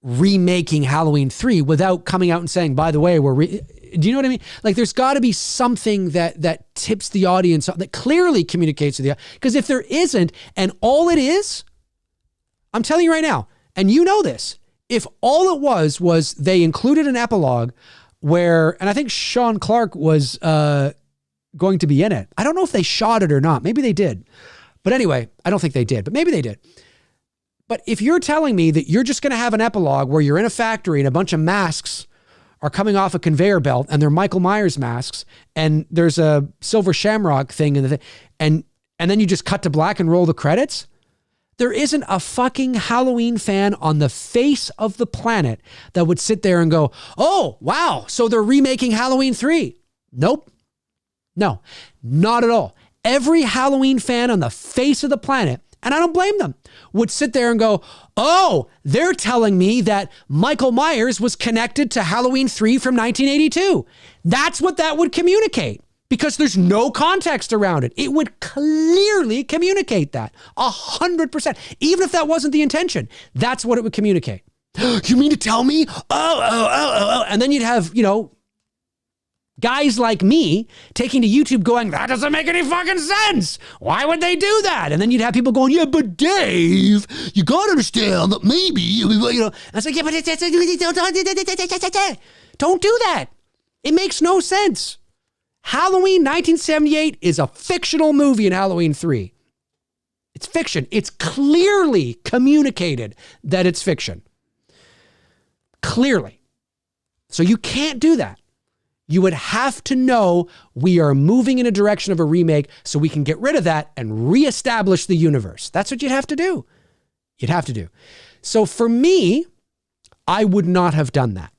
remaking Halloween 3 without coming out and saying, by the way, do you know what I mean? Like, there's got to be something that tips the audience, that clearly communicates to the audience. Because if there isn't, and all it is, I'm telling you right now, and you know this, if all it was they included an epilogue where, and I think Sean Clark was going to be in it. I don't know if they shot it or not. Maybe they did. But anyway, I don't think they did, but maybe they did. But if you're telling me that you're just going to have an epilogue where you're in a factory and a bunch of masks are coming off a conveyor belt and they're Michael Myers masks, and there's a silver shamrock thing and then you just cut to black and roll the credits, there isn't a fucking Halloween fan on the face of the planet that would sit there and go, oh, wow, so they're remaking Halloween 3. Nope. No, not at all. Every Halloween fan on the face of the planet, and I don't blame them, would sit there and go, oh, they're telling me that Michael Myers was connected to Halloween 3 from 1982. That's what that would communicate, because there's no context around it. It would clearly communicate that 100%. Even if that wasn't the intention, that's what it would communicate. You mean to tell me? Oh. And then you'd have, guys like me taking to YouTube going, that doesn't make any fucking sense. Why would they do that? And then you'd have people going, yeah, but Dave, you got to understand that maybe, And I was like, yeah, but don't do that. It makes no sense. Halloween 1978 is a fictional movie in Halloween 3. It's fiction. It's clearly communicated that it's fiction. Clearly. So you can't do that. You would have to know we are moving in a direction of a remake so we can get rid of that and reestablish the universe. That's what you'd have to do. You'd have to do. So for me, I would not have done that.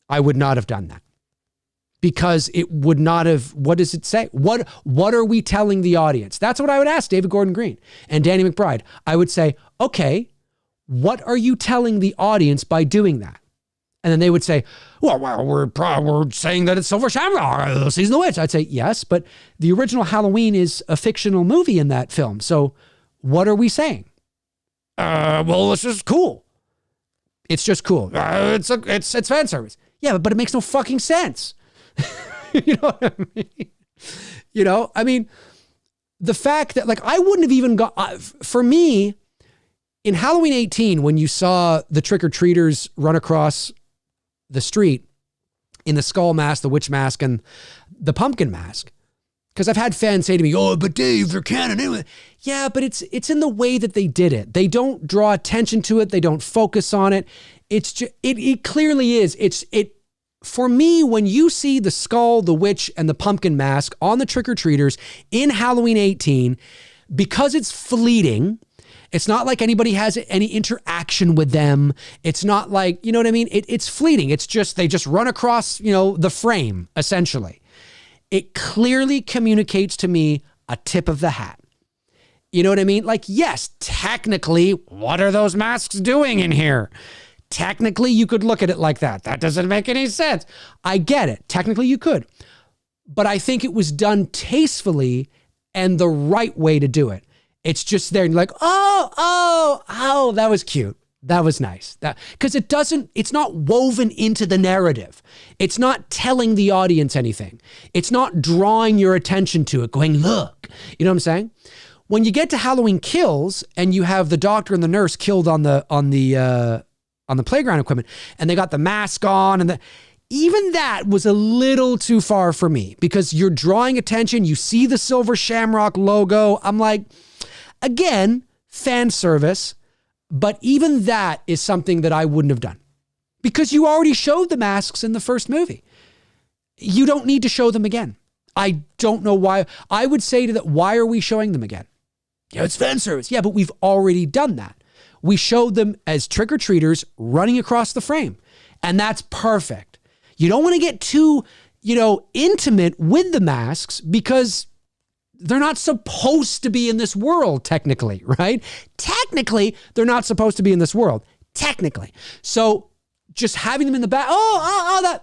I would not have done that. Because it would not have, what does it say? What are we telling the audience? That's what I would ask David Gordon Green and Danny McBride. I would say, okay, what are you telling the audience by doing that? And then they would say, well, we're saying that it's Silver Shamrock, Season of the Witch. I'd say, yes, but the original Halloween is a fictional movie in that film. So what are we saying? Well, it's just cool. It's just cool. It's fan service. Yeah, but it makes no fucking sense. You know what I mean? The fact that, I wouldn't have even got, for me, in Halloween 18, when you saw the trick-or-treaters run across the street in the skull mask, the witch mask, and the pumpkin mask, because I've had fans say to me, oh, but Dave, they're canon anyway. Yeah, but it's in the way that they did it. They don't draw attention to it. They don't focus on it. It's just, it clearly is. For me, when you see the skull, the witch, and the pumpkin mask on the trick-or-treaters in Halloween 18, because it's fleeting, it's not like anybody has any interaction with them. It's not like, you know what I mean? It's fleeting. It's just, they just run across, the frame, essentially. It clearly communicates to me a tip of the hat. You know what I mean? Yes, technically, what are those masks doing in here? Technically, you could look at it like that. That doesn't make any sense. I get it. Technically, you could. But I think it was done tastefully and the right way to do it. It's just there and you're like, oh, that was cute. That was nice. Because it's not woven into the narrative. It's not telling the audience anything. It's not drawing your attention to it, going, look. You know what I'm saying? When you get to Halloween Kills and you have the doctor and the nurse killed on the playground equipment, and they got the mask on, and even that was a little too far for me, because you're drawing attention. You see the Silver Shamrock logo. I'm like, again, fan service, but even that is something that I wouldn't have done, because you already showed the masks in the first movie. You don't need to show them again. I don't know why. I would say to that, why are we showing them again? Yeah, it's fan service. Yeah, but we've already done that. We showed them as trick-or-treaters running across the frame. And that's perfect. You don't want to get too, intimate with the masks, because they're not supposed to be in this world, technically, right? Technically, they're not supposed to be in this world. Technically. So just having them in the back,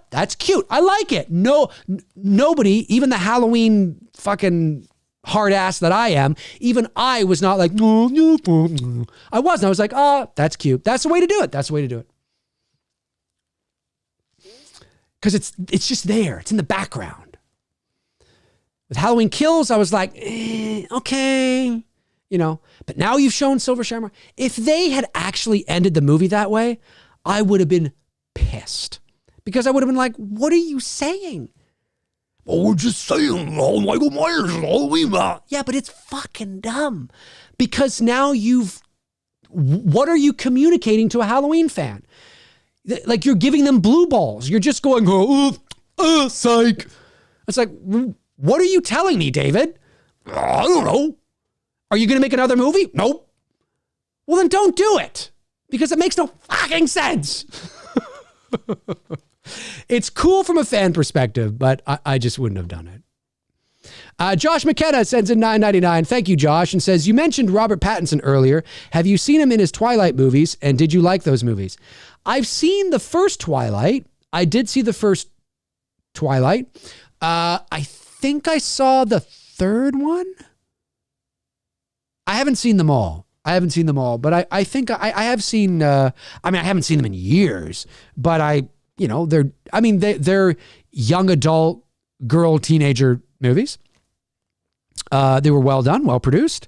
that's cute. I like it. No, nobody, even the Halloween fucking hard ass that I am, even I was not like, I wasn't. I was like, that's cute. That's the way to do it. That's the way to do it. Because it's just there. It's in the background. With Halloween Kills, I was like, okay, But now you've shown Silver Shamrock. If they had actually ended the movie that way, I would have been pissed. Because I would have been like, what are you saying? Oh, we're just saying, Michael Myers is Halloween. Yeah, but it's fucking dumb. Because now what are you communicating to a Halloween fan? Like, you're giving them blue balls. You're just going, psych. It's like, what are you telling me, David? I don't know. Are you going to make another movie? Nope. Well, then don't do it. Because it makes no fucking sense. It's cool from a fan perspective, but I just wouldn't have done it. Josh McKenna sends in $9.99. Thank you, Josh, and says, you mentioned Robert Pattinson earlier. Have you seen him in his Twilight movies, and did you like those movies? I've seen the first Twilight. I did see the first Twilight. I think I saw the third one. I haven't seen them all. I haven't seen them all, but I think I have seen, I haven't seen them in years, but they're young adult girl teenager movies. They were well done, well produced.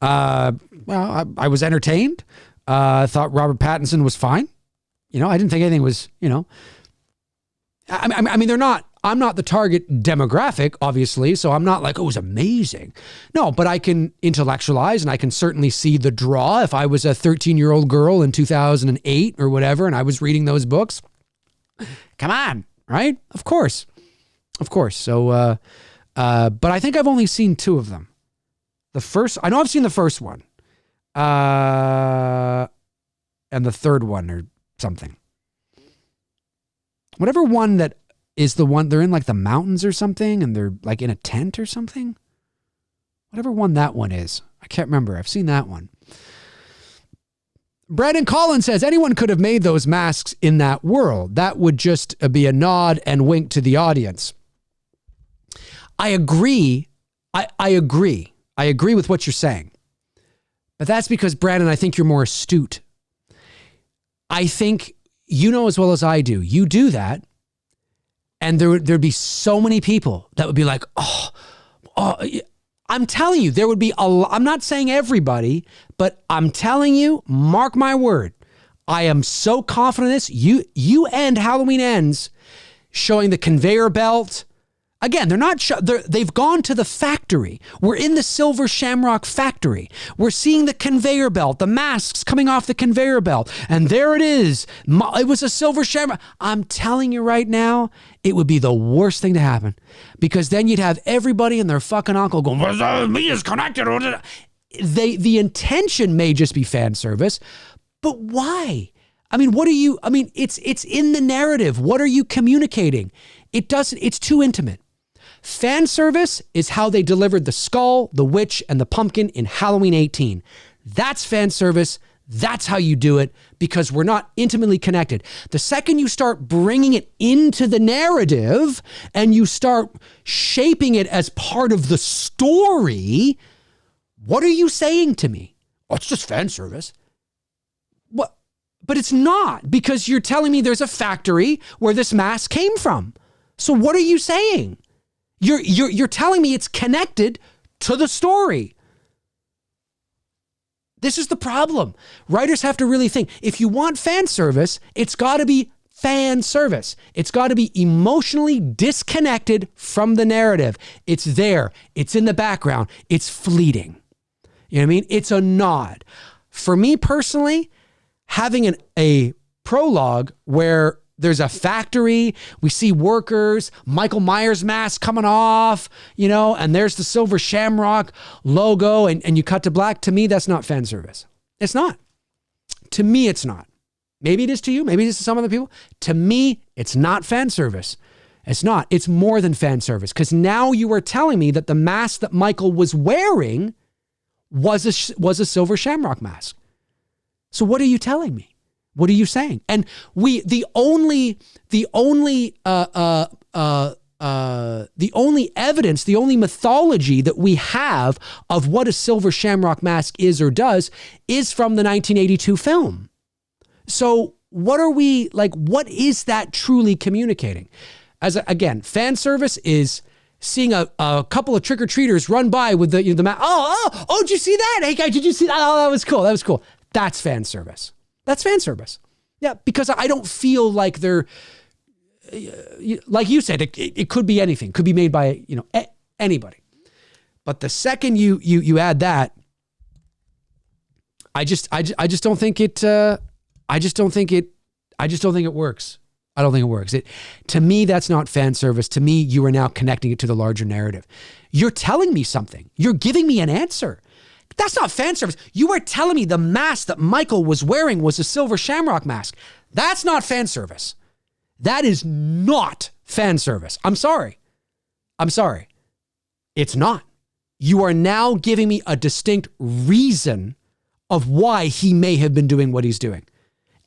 I was entertained. I thought Robert Pattinson was fine. I didn't think anything was, I'm not the target demographic, obviously, so I'm not like, oh, it was amazing. No, but I can intellectualize, and I can certainly see the draw. If I was a 13-year-old girl in 2008 or whatever, and I was reading those books, come on, right? Of course. So, but I think I've only seen 2 of them. I know I've seen the first one, and the third one or something. Whatever one that is the one, they're in like the mountains or something, and they're like in a tent or something. Whatever one that one is. I can't remember. I've seen that one. Brandon Collins says, anyone could have made those masks in that world. That would just be a nod and wink to the audience. I agree. I agree. I agree with what you're saying. But that's because, Brandon, I think you're more astute. I think you know as well as I do. You do that, and there'd be so many people that would be like, oh, I'm telling you, there would be I'm not saying everybody, but I'm telling you, mark my word, I am so confident in this. You end Halloween Ends showing the conveyor belt. Again, they've gone to the factory. We're in the Silver Shamrock factory. We're seeing the conveyor belt, the masks coming off the conveyor belt. And there it is. It was a Silver Shamrock. I'm telling you right now, it would be the worst thing to happen, because then you'd have everybody and their fucking uncle going, me is connected. The intention may just be fan service, but why? It's in the narrative. What are you communicating? It's too intimate. Fan service is how they delivered the skull, the witch, and the pumpkin in Halloween 18. That's fan service. That's how you do it, because we're not intimately connected. The second you start bringing it into the narrative and you start shaping it as part of the story, what are you saying to me? Oh, it's just fan service. What? But it's not, because you're telling me there's a factory where this mask came from. So what are you saying? You're telling me it's connected to the story. This is the problem. Writers have to really think. If you want fan service, it's got to be fan service. It's got to be emotionally disconnected from the narrative. It's there. It's in the background. It's fleeting. You know what I mean? It's a nod. For me personally, having a prologue where there's a factory, we see workers, Michael Myers mask coming off, and there's the Silver Shamrock logo, and you cut to black. To me, that's not fan service. It's not. To me, it's not. Maybe it is to you. Maybe it is to some other people. To me, it's not fan service. It's not. It's more than fan service, because now you are telling me that the mask that Michael was wearing was a Silver Shamrock mask. So what are you telling me? What are you saying? And the only evidence, the only mythology that we have of what a Silver Shamrock mask is or does is from the 1982 film. So what is that truly communicating? Again, fan service is seeing a couple of trick-or-treaters run by with the mask. Oh, did you see that? Hey guys, did you see that? Oh, that was cool. That's fan service. That's fan service. Yeah, because I don't feel like they're, like you said, it could be anything. Could be made by, anybody. But the second you add that, I just don't think it works. I don't think it works. To me, that's not fan service. To me, you are now connecting it to the larger narrative. You're telling me something. You're giving me an answer. That's not fan service. You are telling me the mask that Michael was wearing was a Silver Shamrock mask. That's not fan service. That is not fan service. I'm sorry. It's not. You are now giving me a distinct reason of why he may have been doing what he's doing.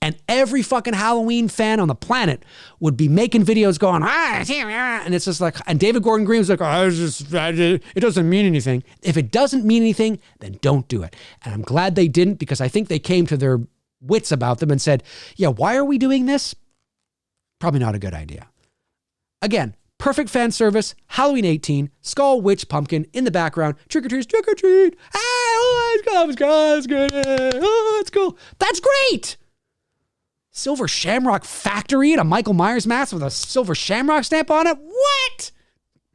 And every fucking Halloween fan on the planet would be making videos going, and it's just like, and David Gordon Green was like, it doesn't mean anything. If it doesn't mean anything, then don't do it. And I'm glad they didn't, because I think they came to their wits about them and said, yeah, why are we doing this? Probably not a good idea. Again, perfect fan service, Halloween 18, skull, witch, pumpkin in the background, trick or treat, trick or treat. Oh, it's good. Oh, it's cool. That's great. Silver Shamrock Factory and a Michael Myers mask with a silver shamrock stamp on it? What?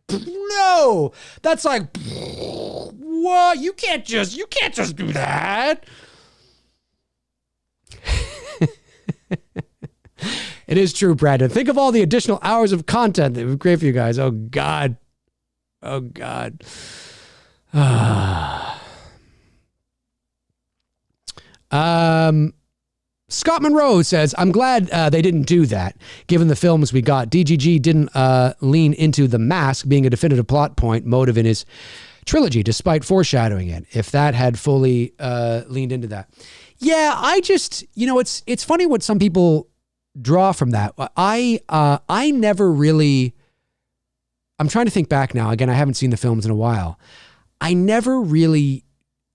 No. That's like, what? You can't just do that. It is true, Brandon. Think of all the additional hours of content that would be great for you guys. Oh, God. Oh, God. Scott Monroe says, I'm glad they didn't do that, given the films we got. DGG didn't lean into the mask being a definitive plot point motive in his trilogy, despite foreshadowing it. If that had fully leaned into that. Yeah, I just, it's funny what some people draw from that. I never really, I'm trying to think back now. Again, I haven't seen the films in a while. I never really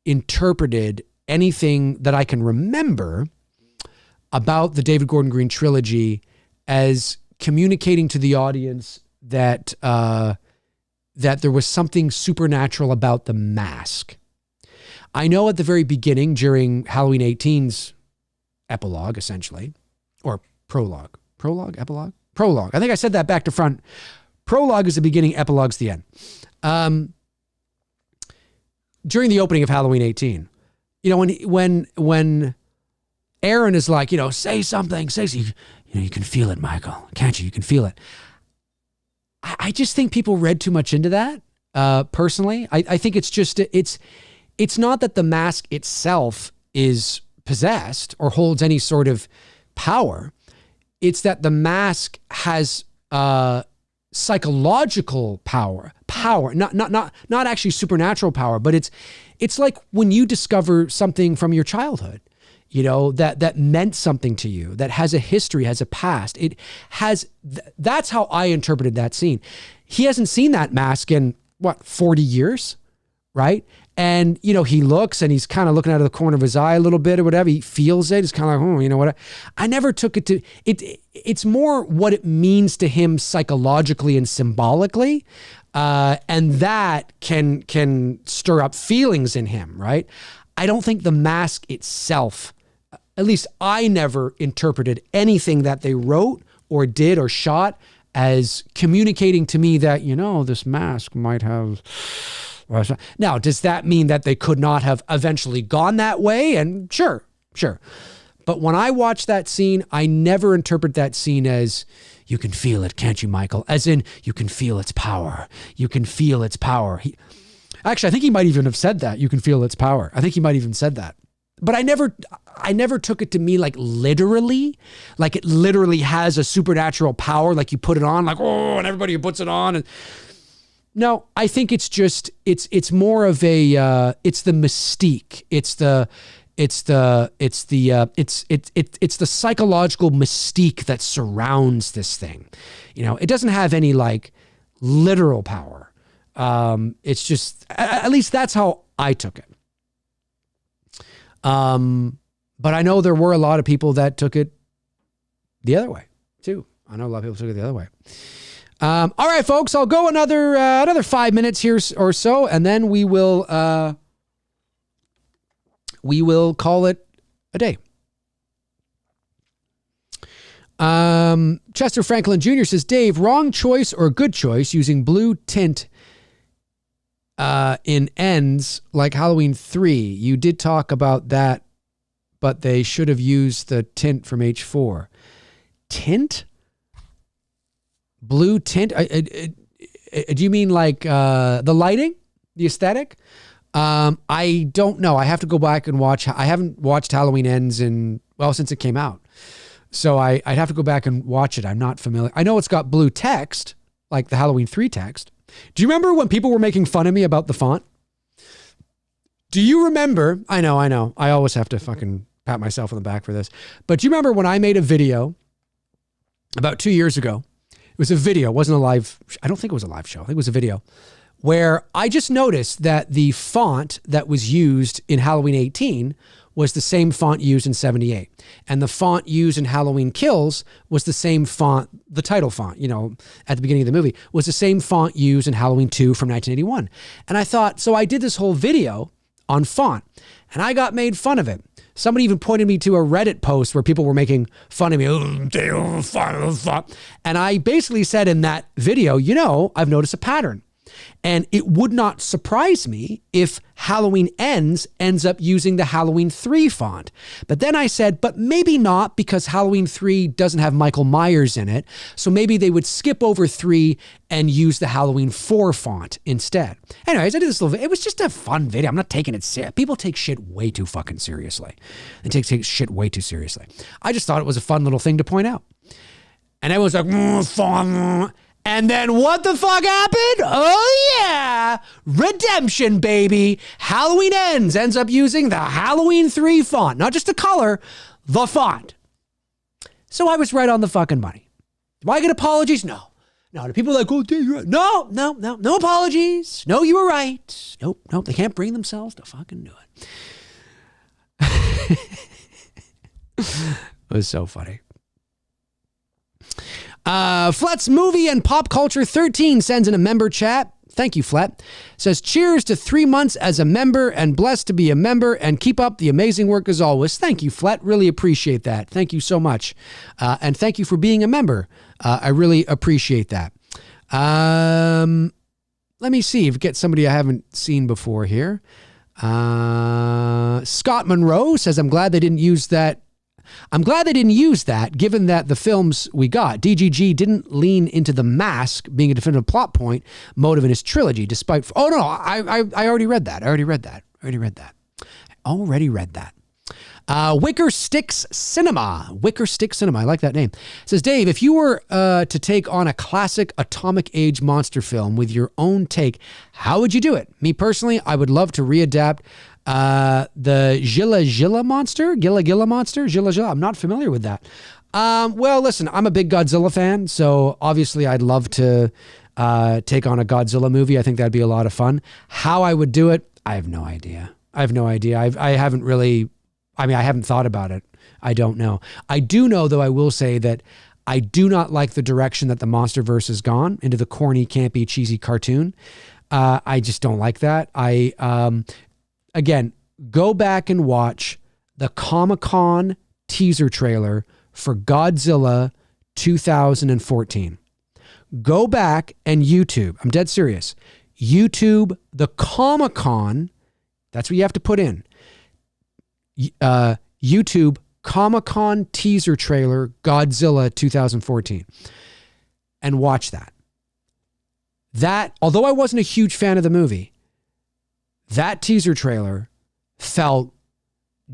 interpreted anything that I can remember about the David Gordon Green trilogy as communicating to the audience that that there was something supernatural about the mask. I know at the very beginning, during Halloween 18's epilogue, essentially, or prologue. Epilogue? Prologue. I think I said that back to front. Prologue is the beginning, epilogue's the end. During the opening of Halloween 18, when Aaron is like, say something, you can feel it, Michael, can't you? You can feel it. I just think people read too much into that. Personally, I think it's just, it's not that the mask itself is possessed or holds any sort of power. It's that the mask has psychological power, not actually supernatural power, but it's like when you discover something from your childhood, that meant something to you, that has a history, has a past. That's how I interpreted that scene. He hasn't seen that mask in 40 years, right? And, he looks and he's kind of looking out of the corner of his eye a little bit or whatever. He feels it. It's kind of like, what? I never took it to it. It's more what it means to him psychologically and symbolically. And that can stir up feelings in him, right? I don't think the mask itself, at least I never interpreted anything that they wrote or did or shot as communicating to me that, this mask might have... Now, does that mean that they could not have eventually gone that way? And sure. But when I watch that scene, I never interpret that scene as, you can feel it, can't you, Michael? As in, you can feel its power. You can feel its power. Actually, I think he might even have said that. You can feel its power. I think he might even said that. But I never took it to mean like it literally has a supernatural power. Like you put it on, like, oh, and everybody puts it on. And no, I think it's just, it's more of a, it's the mystique. It's the psychological mystique that surrounds this thing. It doesn't have any like literal power. It's just, at least that's how I took it. But I know there were a lot of people that took it the other way too. I know a lot of people took it the other way. All right, folks, I'll go another 5 minutes here or so, and then we will call it a day. Chester Franklin Jr. says, Dave, wrong choice or good choice using blue tint in ends like Halloween 3. You did talk about that, but they should have used the tint from H4. Tint? Blue tint? Do you mean like the lighting? The aesthetic? I don't know. I have to go back and watch. I haven't watched Halloween Ends since it came out. So I'd have to go back and watch it. I'm not familiar. I know it's got blue text, like the Halloween 3 text. Do you remember when people were making fun of me about the font? Do you remember? I know. I always have to fucking pat myself on the back for this. But do you remember when I made a video about 2 years ago? It was a video. It wasn't a live. I don't think it was a live show. I think it was a video where I just noticed that the font that was used in Halloween 18 was the same font used in 78. And the font used in Halloween Kills was the same font, the title font, at the beginning of the movie, was the same font used in Halloween 2 from 1981. And I thought, so I did this whole video on font, and I got made fun of it. Somebody even pointed me to a Reddit post where people were making fun of me. And I basically said in that video, I've noticed a pattern. And it would not surprise me if Halloween ends up using the Halloween 3 font. But then I said, but maybe not, because Halloween 3 doesn't have Michael Myers in it. So maybe they would skip over 3 and use the Halloween 4 font instead. Anyways, I did this little, it was just a fun video. I'm not taking it serious. People take shit way too fucking seriously. They take shit way too seriously. I just thought it was a fun little thing to point out. And everyone's like, fun. And then what the fuck happened? Oh yeah, redemption, baby. Halloween ends up using the Halloween 3 font, not just the color, the font. So I was right on the fucking money. Do I get apologies? No. The people are like, oh, you're right. No apologies. No, you were right. Nope, they can't bring themselves to fucking do it. It was so funny. Flet's Movie and Pop Culture 13 sends in a member chat. Thank you, Flet. Says, cheers to 3 months as a member and blessed to be a member, and keep up the amazing work as always. Thank you, Flet. Really appreciate that. Thank you so much. And thank you for being a member. I really appreciate that. Let me see if we get somebody I haven't seen before here. Scott Monroe says, I'm glad they didn't use that, given that the films we got, DGG didn't lean into the mask being a definitive plot point motive in his trilogy, despite... Oh, no, I already read that. I already read that. Wicker Stick Cinema. I like that name. Says, Dave, if you were to take on a classic Atomic Age monster film with your own take, how would you do it? Me personally, I would love to readapt the Gilla monster. I'm not familiar with that. Well, listen, I'm a big Godzilla fan, so obviously I'd love to take on a Godzilla movie. I think that'd be a lot of fun. How I would do it, I have no idea. I haven't thought about it. I don't know. I do know, though, I will say that I do not like the direction that the MonsterVerse has gone into, the corny, campy, cheesy cartoon. I just don't like that. Again, go back and watch the Comic-Con teaser trailer for Godzilla 2014. Go back and YouTube. I'm dead serious. YouTube the Comic-Con. That's what you have to put in. YouTube Comic-Con teaser trailer Godzilla 2014. And watch that. That, although I wasn't a huge fan of the movie, that teaser trailer felt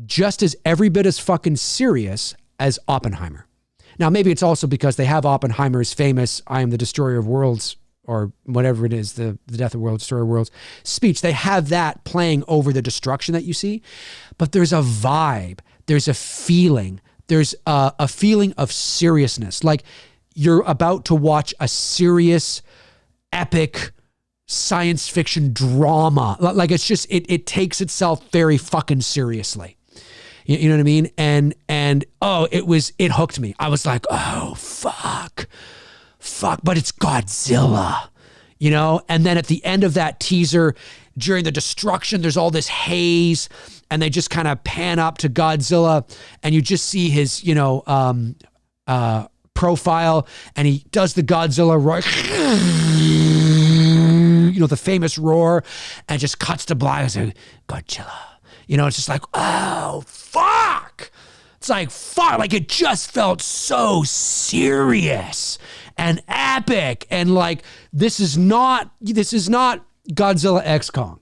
just as every bit as fucking serious as Oppenheimer. Now, maybe it's also because they have Oppenheimer's famous I am the destroyer of worlds, or whatever it is, the death of worlds, destroyer of worlds speech. They have that playing over the destruction that you see. But there's a vibe. There's a feeling. There's a feeling of seriousness. Like you're about to watch a serious, epic science fiction drama. Like it's just, it takes itself very fucking seriously. You know what I mean? And it hooked me. I was like, oh, fuck, but it's Godzilla, And then at the end of that teaser, during the destruction, there's all this haze, and they just kind of pan up to Godzilla, and you just see his, profile, and he does the Godzilla roar, the famous roar, and just cuts to black. It's like, Godzilla. It's just like, oh, fuck. It's like, fuck. Like, it just felt so serious and epic. And like, this is not Godzilla X Kong.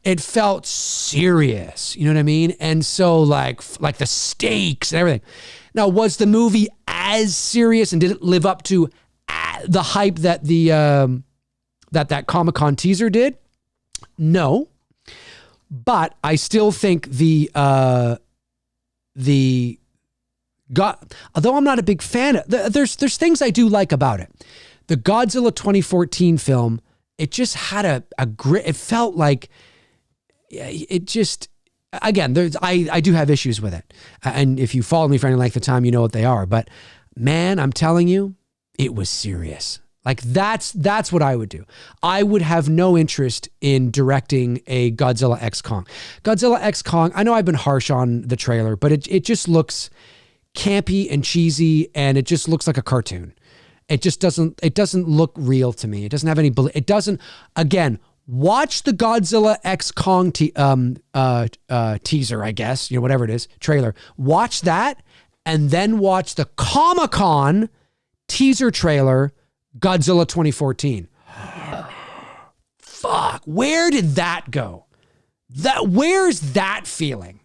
It felt serious. You know what I mean? And so like the stakes and everything. Now, was the movie as serious, and did it live up to the hype that that Comic-Con teaser did? No. But I still think the the God, although I'm not a big fan of, there's things I do like about it. The Godzilla 2014 film, it just had a grit. It felt like it just, again, I do have issues with it. And if you follow me for any length of time, you know what they are. But man, I'm telling you, it was serious. Like that's what I would do. I would have no interest in directing a Godzilla X Kong. Godzilla X Kong, I know I've been harsh on the trailer, but it just looks campy and cheesy, and it just looks like a cartoon. It just doesn't look real to me. It doesn't have any, it doesn't, again, watch the Godzilla X Kong teaser, I guess, whatever it is, trailer. Watch that, and then watch the Comic-Con teaser trailer, Godzilla 2014. Fuck, where did that go? Where's that feeling?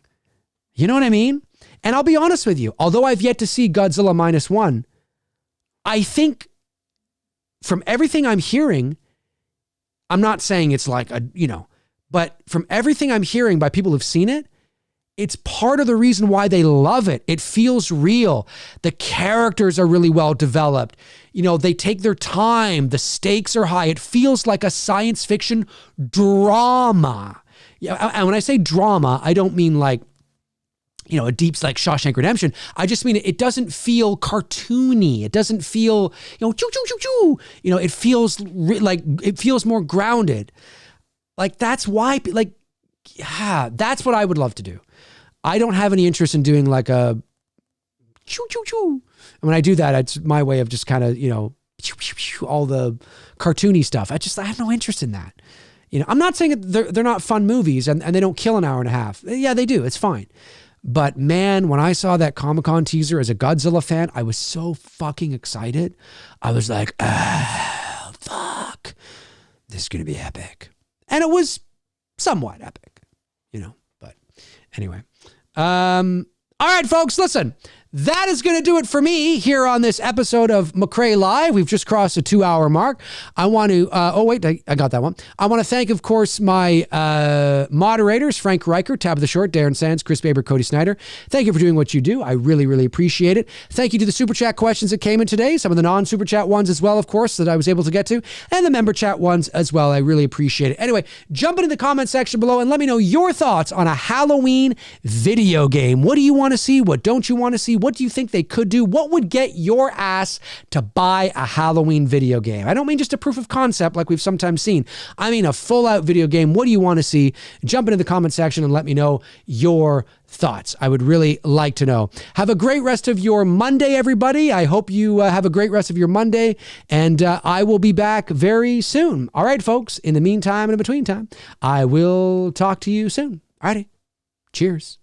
You know what I mean? And I'll be honest with you, although I've yet to see Godzilla -1, I think from everything I'm hearing, I'm not saying it's like but from everything I'm hearing by people who've seen it, it's part of the reason why they love it. It feels real. The characters are really well developed. They take their time. The stakes are high. It feels like a science fiction drama. Yeah, and when I say drama, I don't mean like, a deep, like Shawshank Redemption. I just mean it doesn't feel cartoony. It doesn't feel, choo, choo, choo, choo. It feels like, it feels more grounded. Like that's why, that's what I would love to do. I don't have any interest in doing like a choo, choo, choo. And when I do that, it's my way of just kind of, all the cartoony stuff. I have no interest in that. I'm not saying they're not fun movies and they don't kill an hour and a half. Yeah, they do. It's fine. But man, when I saw that Comic-Con teaser as a Godzilla fan, I was so fucking excited. I was like, oh, fuck. This is going to be epic. And it was somewhat epic, but anyway. All right, folks, listen. That is going to do it for me here on this episode of McRae Live. We've just crossed the 2-hour mark. I want to, I got that one. I want to thank, of course, my moderators, Frank Riker, Tabitha Short, Darren Sands, Chris Baber, Cody Snyder. Thank you for doing what you do. I really, really appreciate it. Thank you to the Super Chat questions that came in today, some of the non-Super Chat ones as well, of course, that I was able to get to, and the Member Chat ones as well. I really appreciate it. Anyway, jump into the comment section below and let me know your thoughts on a Halloween video game. What do you want to see? What don't you want to see? What do you think they could do? What would get your ass to buy a Halloween video game? I don't mean just a proof of concept like we've sometimes seen. I mean a full-out video game. What do you want to see? Jump into the comment section and let me know your thoughts. I would really like to know. Have a great rest of your Monday, everybody. I hope you have a great rest of your Monday, and I will be back very soon. All right, folks. In the meantime and in between time, I will talk to you soon. All righty. Cheers.